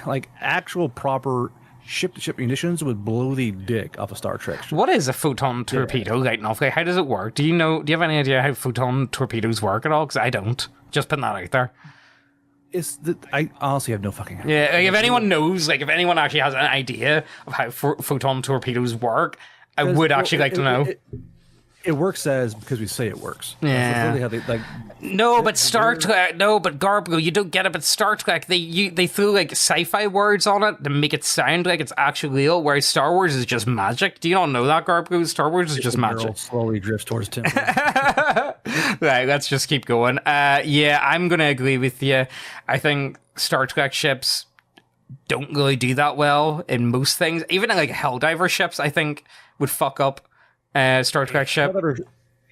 like actual proper ship-to-ship munitions would blow the dick off a Star Trek ship. What is a photon torpedo lighting off? Like, how does it work? Do you have any idea how photon torpedoes work at all? Because I don't. Just putting that out there. I honestly have no fucking idea. Yeah, like if anyone knows, like if anyone actually has an idea of how photon torpedoes work, I would actually like to know. It works because we say it works. Yeah. That's really how they, like. No, but Star Trek. No, but Garbo, you don't get it. But Star Trek, they threw like sci-fi words on it to make it sound like it's actually real. Whereas Star Wars is just magic. Do you not know that, Garbo? Star Wars is just magic. Slowly drifts towards temple. Right, let's just keep going. Yeah, I'm gonna agree with you. I think Star Trek ships don't really do that well in most things. Even like Helldiver ships, I think would fuck up. Star Trek ship.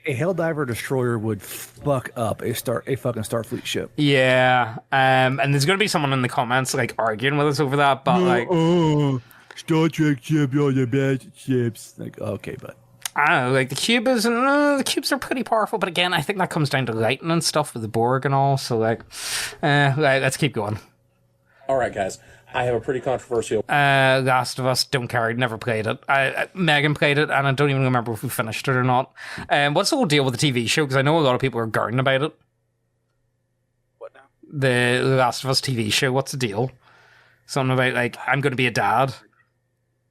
A Helldiver destroyer would fuck up a fucking Starfleet ship. Yeah, and there's gonna be someone in the comments like arguing with us over that, but Star Trek ship are the best ships. Like, okay, but I don't know, like the cubes are pretty powerful, but again, I think that comes down to lighting and stuff with the Borg and all. So like, let's keep going. All right, guys. I have a pretty controversial. Last of Us, don't care. Never played it. Megan played it, and I don't even remember if we finished it or not. What's the whole deal with the TV show? Because I know a lot of people are garden about it. What now? The Last of Us TV show. What's the deal? Something about like I'm going to be a dad.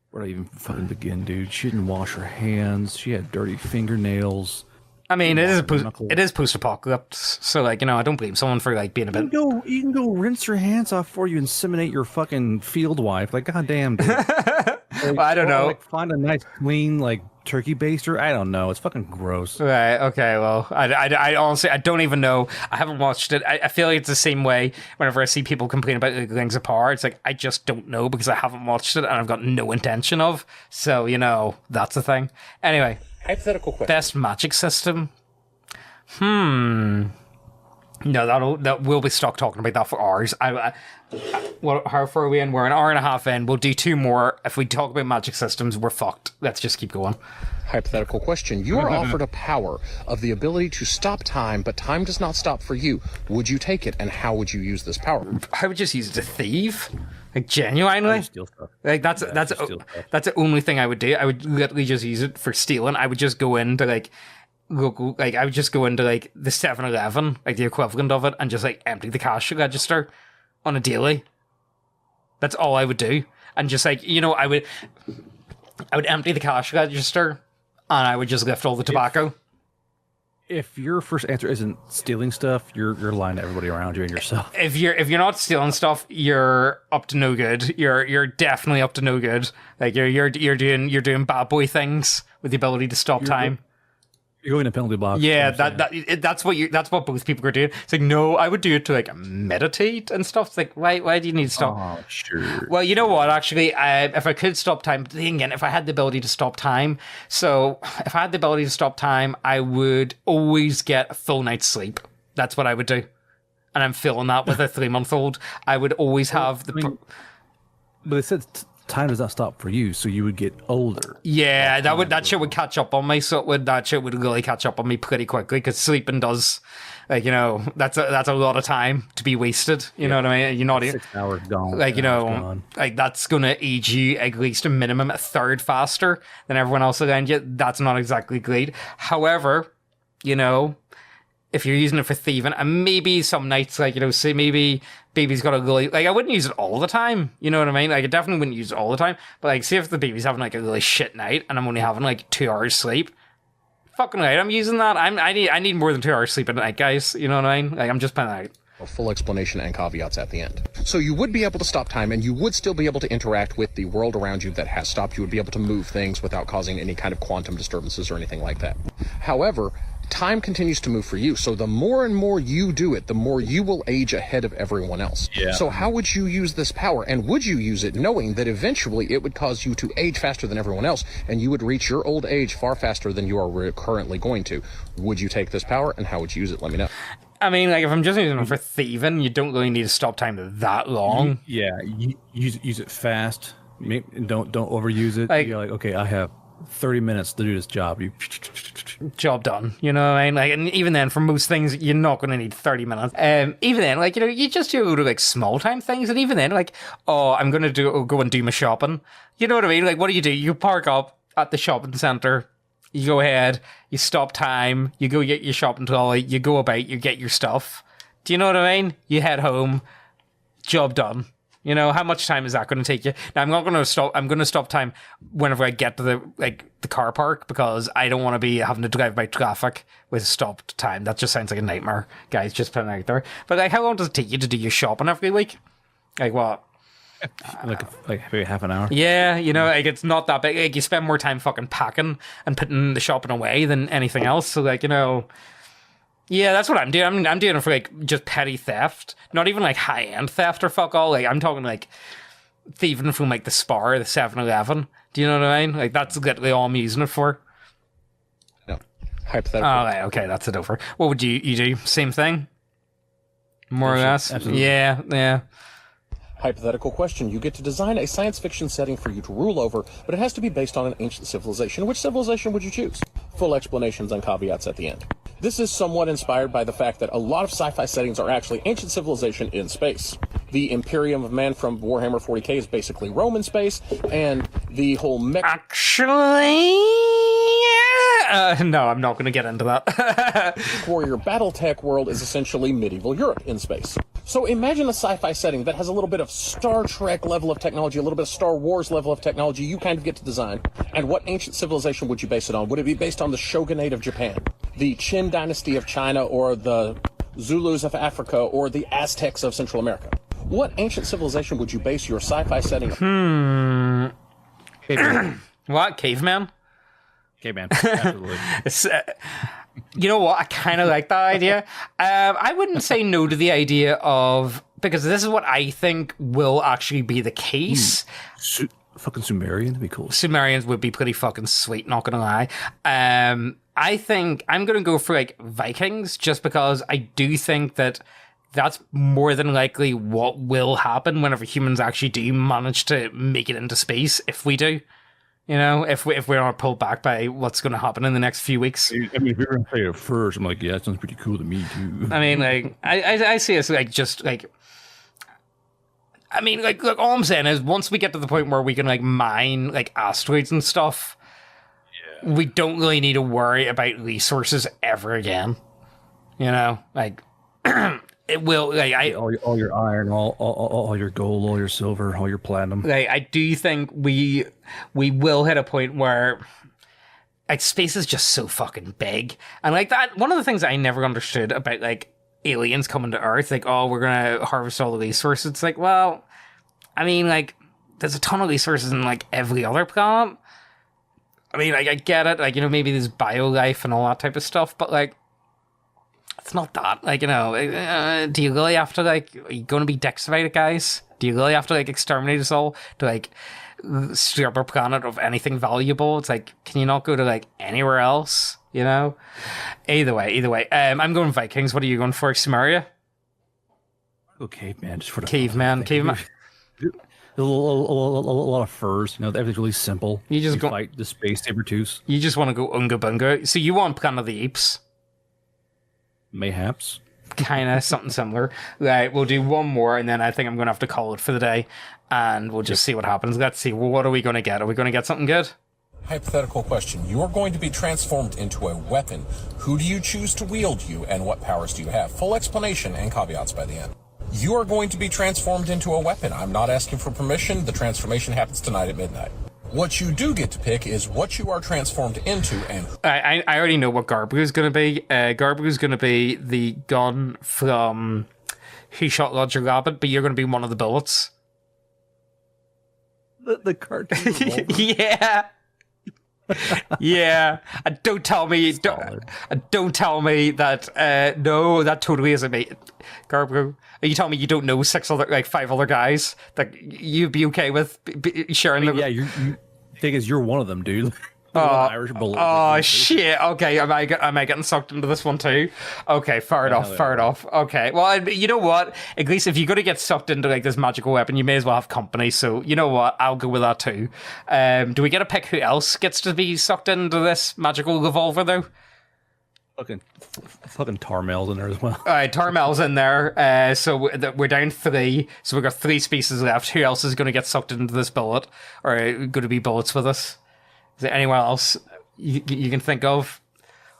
Where do I even fucking begin, dude? She didn't wash her hands. She had dirty fingernails. I mean, it is post-apocalypse, so like, you know, I don't blame someone for like being a bit. You can go rinse your hands off before you inseminate your fucking field wife. Like, goddamn, dude. Well, I don't know. Like, find a nice clean like turkey baster. I don't know. It's fucking gross. Right. Okay. Well, I honestly I don't even know. I haven't watched it. I feel like it's the same way whenever I see people complain about like, Rings of Power. It's like I just don't know because I haven't watched it and I've got no intention of. So you know that's the thing. Anyway. Hypothetical question. Best magic system? No, we'll be stuck talking about that for hours. How far are we in? We're an hour and a half in. We'll do 2 more. If we talk about magic systems, we're fucked. Let's just keep going. Hypothetical question. You are offered a power of the ability to stop time, but time does not stop for you. Would you take it, and how would you use this power? I would just use it to thieve. Like, genuinely? Steal stuff. Like, that's the only thing I would do. I would literally just use it for stealing. I would just go into, like, I would just go into, like, the 7-Eleven, like, the equivalent of it, and just, like, empty the cash register on a daily. That's all I would do. And just, like, you know, I would empty the cash register, and I would just lift all the tobacco. If your first answer isn't stealing stuff, you're lying to everybody around you and yourself. If you're not stealing stuff, you're up to no good. You're definitely up to no good. Like you're doing bad boy things with the ability to stop time. You're going to penalty box. Yeah, that's what both people are doing. It's like, no, I would do it to like meditate and stuff. It's like, why do you need to stop? Oh, sure. Well, you know what? Actually, if I could stop time, again, if I had the ability to stop time, I would always get a full night's sleep. That's what I would do, and I'm feeling that with a 3-month-old. I would always have the. But it said time does not stop for you, so you would get older. Yeah, that shit would catch up on me. So that shit would really catch up on me pretty quickly because sleeping does, like, you know, that's a lot of time to be wasted. You know what I mean? You're not 6 hours gone. like, you know, like that's gonna age you at least a minimum a third faster than everyone else around you. That's not exactly great. However, you know, if you're using it for thieving, and maybe some nights, like, you know, say maybe baby's got a really, like, I wouldn't use it all the time, you know what I mean? Like, I definitely wouldn't use it all the time, but, like, say if the baby's having, like, a really shit night, and I'm only having, like, 2 hours sleep, fucking right, I'm using that. I need more than 2 hours sleep at night, guys, you know what I mean? Like, I'm just playing out. A full explanation and caveats at the end. So you would be able to stop time, and you would still be able to interact with the world around you that has stopped. You would be able to move things without causing any kind of quantum disturbances or anything like that. However, time continues to move for you, so the more and more you do it, the more you will age ahead of everyone else. Yeah. So how would you use this power, and would you use it knowing that eventually it would cause you to age faster than everyone else, and you would reach your old age far faster than you are currently going to? Would you take this power, and how would you use it? Let me know. I mean, like, if I'm just using it for thieving, you don't really need to stop time that long. Yeah, use it fast. Don't overuse it. Like, You're like, okay, I have 30 minutes to do this job. You job done, you know what I mean? Like, and even then, for most things, you're not going to need 30 minutes. Even then, like, you know, you just do like small time things, and even then, like, oh, I'm going to go and do my shopping. You know what I mean? Like, what do? You park up at the shopping center. You go ahead, you stop time, you go get your shopping trolley, you go about, you get your stuff. Do you know what I mean? You head home, job done. You know, how much time is that going to take you? Now, I'm not going to stop, I'm going to stop time whenever I get to the car park, because I don't want to be having to drive by traffic with stopped time. That just sounds like a nightmare, guys, just putting it out there. But, like, how long does it take you to do your shopping every week? Like, what? like maybe half an hour. Yeah, you know, like, it's not that big. Like, you spend more time fucking packing and putting the shopping away than anything else. So, like, you know, yeah, that's what I'm doing. I'm doing it for, like, just petty theft. Not even, like, high-end theft or fuck all. Like, I'm talking, like, thieving from, like, the Spar, the 7-Eleven. Do you know what I mean? Like, that's literally all I'm using it for. No. Hypothetical. Oh, right, okay, that's it over. What would you do? Same thing? More or less? Absolutely. Yeah. Hypothetical question. You get to design a science fiction setting for you to rule over, but it has to be based on an ancient civilization. Which civilization would you choose? Full explanations and caveats at the end. This is somewhat inspired by the fact that a lot of sci-fi settings are actually ancient civilization in space. The Imperium of Man from Warhammer 40k is basically Roman space, and the whole Actually, no, I'm not going to get into that. warrior Battletech world is essentially medieval Europe in space. So imagine a sci-fi setting that has a little bit of Star Trek level of technology, a little bit of Star Wars level of technology you kind of get to design. And what ancient civilization would you base it on? Would it be based on the shogunate of Japan, the Qin dynasty of China, or the Zulus of Africa, or the Aztecs of Central America? What ancient civilization would you base your sci-fi setting on? What? Caveman? Caveman. Absolutely. You know what? I kind of like that idea. I wouldn't say no to the idea of, because this is what I think will actually be the case. Fucking Sumerian would be cool. Sumerians would be pretty fucking sweet, not gonna lie. I think I'm gonna go for, like, Vikings, just because I do think that that's more than likely what will happen whenever humans actually do manage to make it into space, if we do. You know, if we're not pulled back by what's going to happen in the next few weeks. I mean, if you're going to say it first, I'm like, yeah, that sounds pretty cool to me, too. I mean, like, I see us, like, just, like, I mean, like, look, all I'm saying is, once we get to the point where we can, like, mine, like, asteroids and stuff, we don't really need to worry about resources ever again. You know, like, it will, like, all your iron, all your gold, all your silver, all your platinum. Like, I do think we will hit a point where, like, space is just so fucking big. And, like, that, one of the things I never understood about, like, aliens coming to Earth, like, oh, we're gonna harvest all the resources. It's like, well, I mean, like, there's a ton of resources in, like, every other planet. I mean, like, I get it, like, you know, maybe there's biolife and all that type of stuff, but, like, it's not that. Like, you know, do you really have to, like, are you going to be dicks about it, guys? Do you really have to, like, exterminate us all to, like, strip our planet of anything valuable? It's like, can you not go to, like, anywhere else? You know? Either way. I'm going Vikings. What are you going for? Sumeria? Okay, man. Just for the Caveman. A lot of furs. You know, everything's really simple. You just go fight the space saber-tooths. You just want to go Unga Bunga. So you want Planet of the Apes? Mayhaps. Kind of something similar. Right, we'll do one more, and then I think I'm going to have to call it for the day, and we'll just see what happens. Let's see. Well, what are we going to get? Are we going to get something good? Hypothetical question. You are going to be transformed into a weapon. Who do you choose to wield you, and what powers do you have? Full explanation and caveats by the end. You are going to be transformed into a weapon. I'm not asking for permission. The transformation happens tonight at midnight. What you do get to pick is what you are transformed into, and I already know what Garbu's going to be. Garbu's going to be the gun from Who Shot Roger Rabbit, but you're going to be one of the bullets. The cartoon revolver. Yeah. Yeah. And don't tell me that no, that totally isn't me. Garbu, you tell me you don't know five other guys that you'd be okay with sharing the... Yeah, you thing is, you're one of them, dude. Irish bullet. Oh shit! Okay, am I getting sucked into this one too? Okay, fair enough. Okay, well, you know what? At least if you're gonna get sucked into like this magical weapon, you may as well have company. So you know what? I'll go with that too. Do we get to pick who else gets to be sucked into this magical revolver though? Fucking Tarmel's in there as well. All right, Tarmel's in there. So we're down 3. So we've got 3 species left. Who else is going to get sucked into this bullet, or going to be bullets with us? Is there anyone else you can think of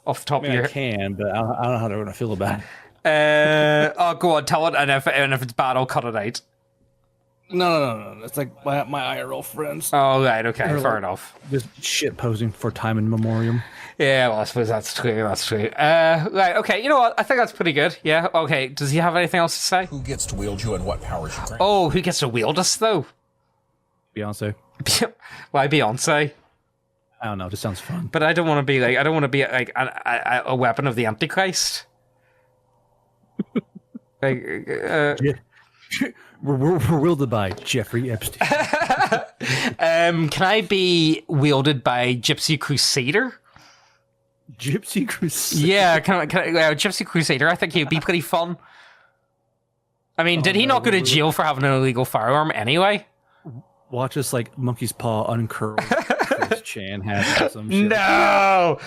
off the top of your head? I can, but I don't know how they're going to feel about it. Go on, tell it, and if it's bad, I'll cut it out. No. It's like my IRL friends. Oh, right, okay, fair enough. Just shit posing for time in memoriam. Yeah, well, I suppose that's true. Right, okay, you know what? I think that's pretty good. Yeah, okay. Does he have anything else to say? who gets to wield you and what powers you grant? Oh, who gets to wield us, though? Beyonce. Why Beyonce? I don't know. It just sounds fun. But I don't want to be like a weapon of the Antichrist. We're wielded by Jeffrey Epstein. Can I be wielded by Gypsy Crusader? Gypsy Crusader? Yeah, Gypsy Crusader. I think he'd be pretty fun. I mean, did he not go to jail for having an illegal firearm anyway? Watch us like monkey's paw uncurl. Chris Chan has some shit. No!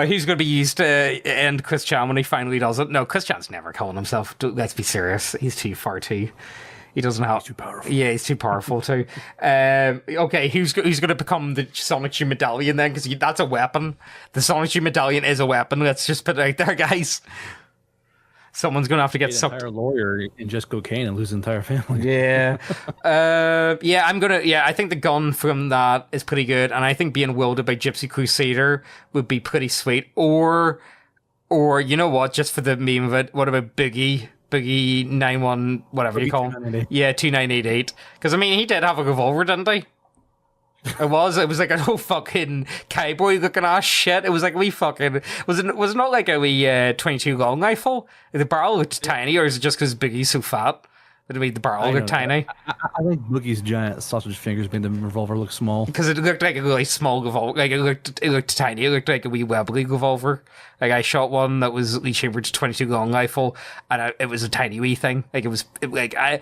He's going to be used to end Chris Chan when he finally does it. No, Chris Chan's never killing himself. Let's be serious. He's too far too. He doesn't have... He's too powerful. Yeah, he's too powerful too. Okay, who's going to become the Sonic Shoe Medallion then? Because that's a weapon. The Sonic Shoe Medallion is a weapon. Let's just put it out there, guys. Someone's going to have to get sucked. Hire a lawyer and just cocaine and lose the entire family. Yeah. I think the gun from that is pretty good. And I think being wielded by Gypsy Crusader would be pretty sweet. Or you know what? Just for the meme of it, what about Boogie 91, whatever you call him? Yeah, 2988. Because, I mean, he did have a revolver, didn't he? It was like a whole fucking cowboy looking ass shit. It was like we fucking was it not like a wee 22 long rifle? The barrel looked tiny, or is it just because Boogie's so fat that it made the barrel look tiny? I think Boogie's giant sausage fingers made the revolver look small because it looked like a really small revolver. Like it looked tiny. It looked like a wee Webley revolver. Like I shot one that was Lee Chamber's 22 long rifle, and it was a tiny wee thing. Like I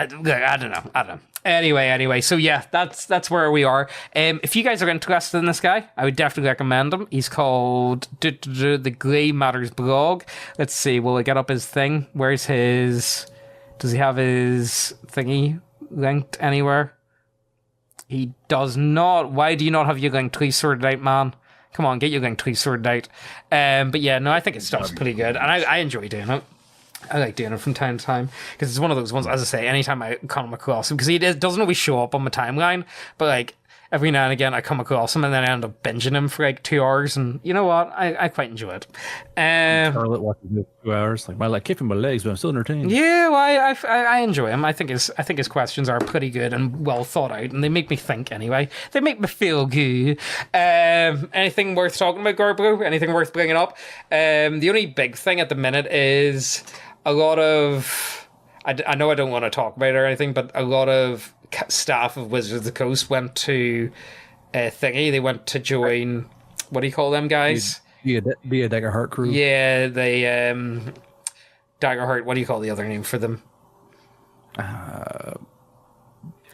don't know. Anyway, so yeah, that's where we are. If you guys are interested in this guy, I would definitely recommend him. He's called the Grey Matters blog. Let's see, will I get up his thing? Where's his... Does he have his thingy linked anywhere? He does not. Why do you not have your link tree sorted out, man? Come on, get your link tree sorted out. But yeah, no, I think his stuff's pretty good, and I enjoy doing it. I like doing it from time to time because it's one of those ones, as I say, anytime I come across him, because he doesn't always show up on my timeline, but like every now and again I come across him and then I end up binging him for like 2 hours, and you know what, I quite enjoy it. Charlotte watching 2 hours, like kicking my legs, but I'm still entertained. Yeah, well, I enjoy him. I think his questions are pretty good and well thought out, and they make me think anyway. They make me feel good. Anything worth talking about, Garbo? Anything worth bringing up? The only big thing at the minute is a lot of... I know I don't want to talk about it or anything, but a lot of staff of Wizards of the Coast went to thingy. They went to join... What do you call them, guys? Be a Daggerheart crew. Yeah, they... Daggerheart, what do you call the other name for them?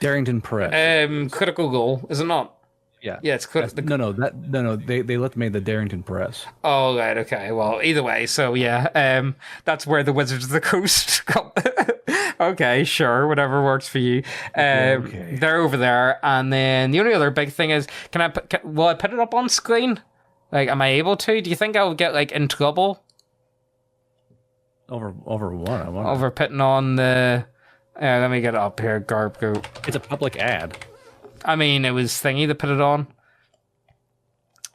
Darrington Press. Critical Goal, is it not? Yeah, it's no. They let me the Darrington Press. Oh right, okay. Well, either way, so yeah, that's where the Wizards of the Coast Okay, sure, whatever works for you. Okay. They're over there, and then the only other big thing is, will I put it up on screen? Like, am I able to? Do you think I'll get like in trouble Over what? I wonder. over putting on the? Let me get it up here, Garbo. It's a public ad. I mean, it was Thingy that put it on.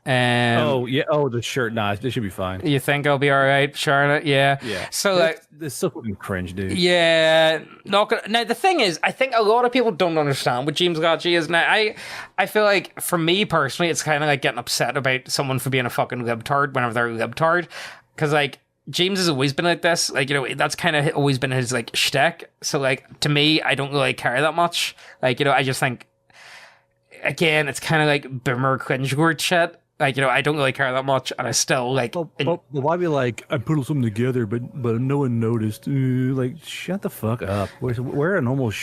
Oh yeah. Oh, the shirt. Nah, this should be fine. You think I'll be all right, Charlotte? Yeah. Yeah. So like, this is so fucking cringe, dude. yeah, not gonna. Now the thing is, I think a lot of people don't understand what James Gotchi is. Now I feel like for me personally, it's kind of like getting upset about someone for being a fucking libtard whenever they're a libtard, because like James has always been like this. Like, you know, that's kind of always been his like shtick. So like to me, I don't really care that much. Like, you know, I just think again, it's kind of like boomer cringe word shit. Like, you know, I don't really care that much, and I still like. Well, why be like, I put something together, but no one noticed? Like, shut the fuck up. Wear a normal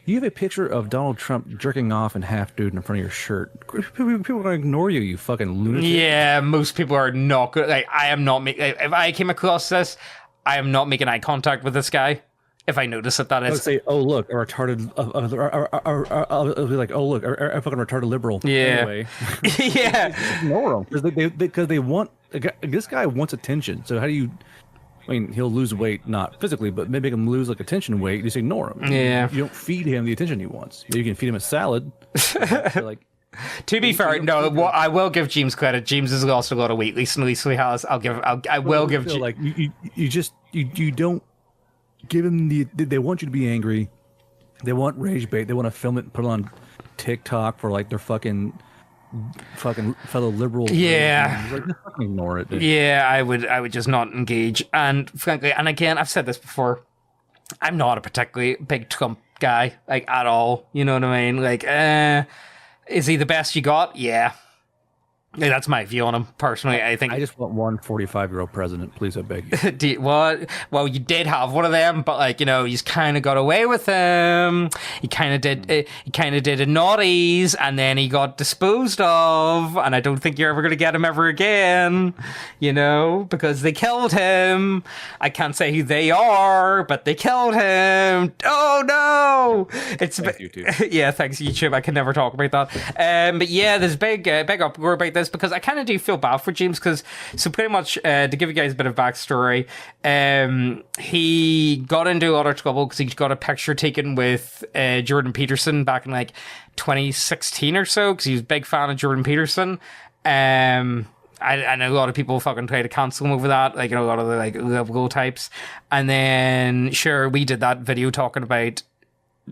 You have a picture of Donald Trump jerking off in half dude in front of your shirt. People are gonna ignore you, you fucking lunatic. Yeah, most people are not good. Like, I am not making. If I came across this, I am not making eye contact with this guy. If I notice it, that I is. would say, oh look, a retarded. I'll be like, oh look, a fucking retarded liberal. Yeah. Anyway, Yeah. ignore them because they want this guy wants attention. So how do you? I mean, he'll lose weight, not physically, but maybe make him lose like attention weight. Just ignore him. Yeah. You don't feed him the attention he wants. You can feed him a salad. So, like, To be fair, no. Well, I will give James credit. James has lost a lot of weight recently, so he has. I will give. Like you don't give him they want you to be angry. They want rage bait. They want to film it and put it on TikTok for like their fucking fellow liberals. Yeah. Like, just fucking ignore it. Dude. Yeah, I would just not engage. And frankly, and again, I've said this before, I'm not a particularly big Trump guy, like at all. You know what I mean? Like, is he the best you got? Yeah. Yeah, that's my view on him personally. I think I just want one 45-year-old president, please. I beg you. well, you did have one of them, but like, you know, he's kind of got away with him. He kind of did a naughties, and then he got disposed of. And I don't think you're ever going to get him ever again. You know, because they killed him. I can't say who they are, but they killed him. Oh no! It's Thanks, YouTube. Yeah, thanks YouTube. I can never talk about that. But yeah, there's big uproar about this, because I kind of do feel bad for James, because so pretty much to give you guys a bit of backstory, he got into a lot of trouble because he got a picture taken with Jordan Peterson back in like 2016 or so, because he was a big fan of Jordan Peterson. I know a lot of people fucking try to cancel him over that, like, you know, a lot of the like liberal types. And then sure, we did that video talking about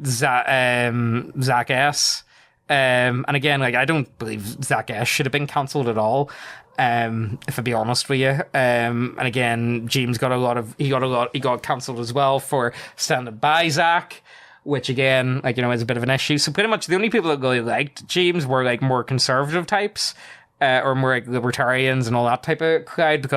Zach S. And again, like, I don't believe Zach S should have been cancelled at all. If I be honest with you. And again, James got cancelled as well for standing by Zach, which again, like, you know, is a bit of an issue. So pretty much the only people that really liked James were like more conservative types, or more like libertarians and all that type of crowd,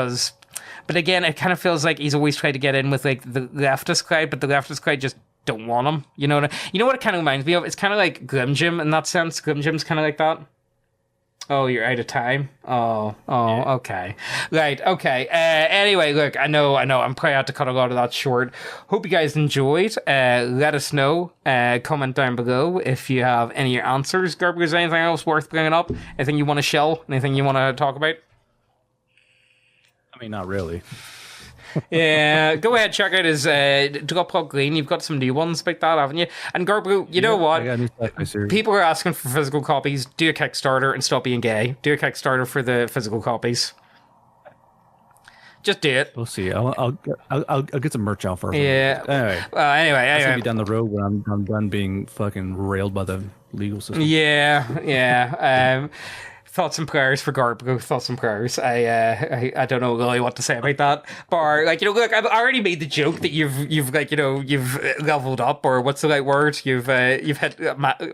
but again, it kind of feels like he's always tried to get in with like the leftist crowd, but the leftist crowd just don't want him. You know what it kind of reminds me of? It's kind of like Grim Jim in that sense. Grim Jim's kind of like that. Oh, you're out of time? Oh, yeah. Okay. Right, okay. Anyway, look, I know, I'm probably out to cut a lot of that short. Hope you guys enjoyed. Let us know. Comment down below if you have any answers. Gerber, is there anything else worth bringing up? Anything you want to shell? Anything you want to talk about? I mean, not really. Yeah, go ahead, check out his Drop Pod Green. You've got some new ones like that, haven't you? And Garbu, you know what? I got new sci-fi series. People are asking for physical copies. Do a Kickstarter and stop being gay. Do a Kickstarter for the physical copies. Just do it. We'll see. I'll get some merch out first. Yeah. Anyway. Anyway. I'll be down the road when I'm done being fucking railed by the legal system. Yeah. Thoughts and prayers for Garbo. Thoughts and prayers. I don't know really what to say about that. But like, you know, look, I've already made the joke that you've like, you know, you've leveled up, or what's the right word? You've hit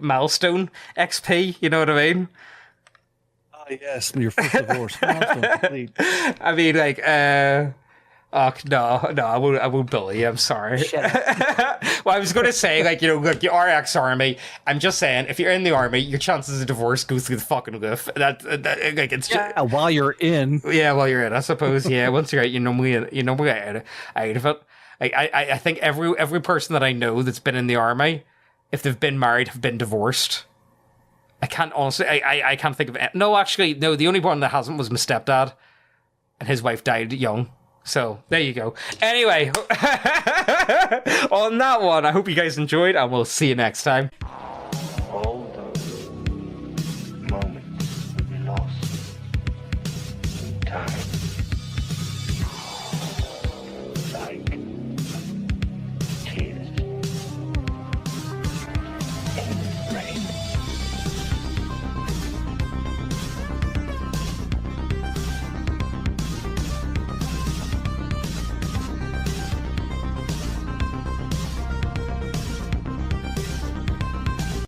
milestone XP. You know what I mean? Oh yes, your first divorce. Milestone complete. I mean, like, no, I won't bully you. I'm sorry. Well, I was going to say, like, you know, look, you are ex-army. I'm just saying, if you're in the army, your chances of divorce go through the fucking roof. That like, it's just, while you're in. Yeah, while you're in, I suppose. Yeah, once you're out, you normally out of it. I think every person that I know that's been in the army, if they've been married, have been divorced. I can't honestly, I can't think of it. No, actually, no, the only one that hasn't was my stepdad, and his wife died young. So, there you go. Anyway, on that one, I hope you guys enjoyed, and we'll see you next time. All those moments lost in time.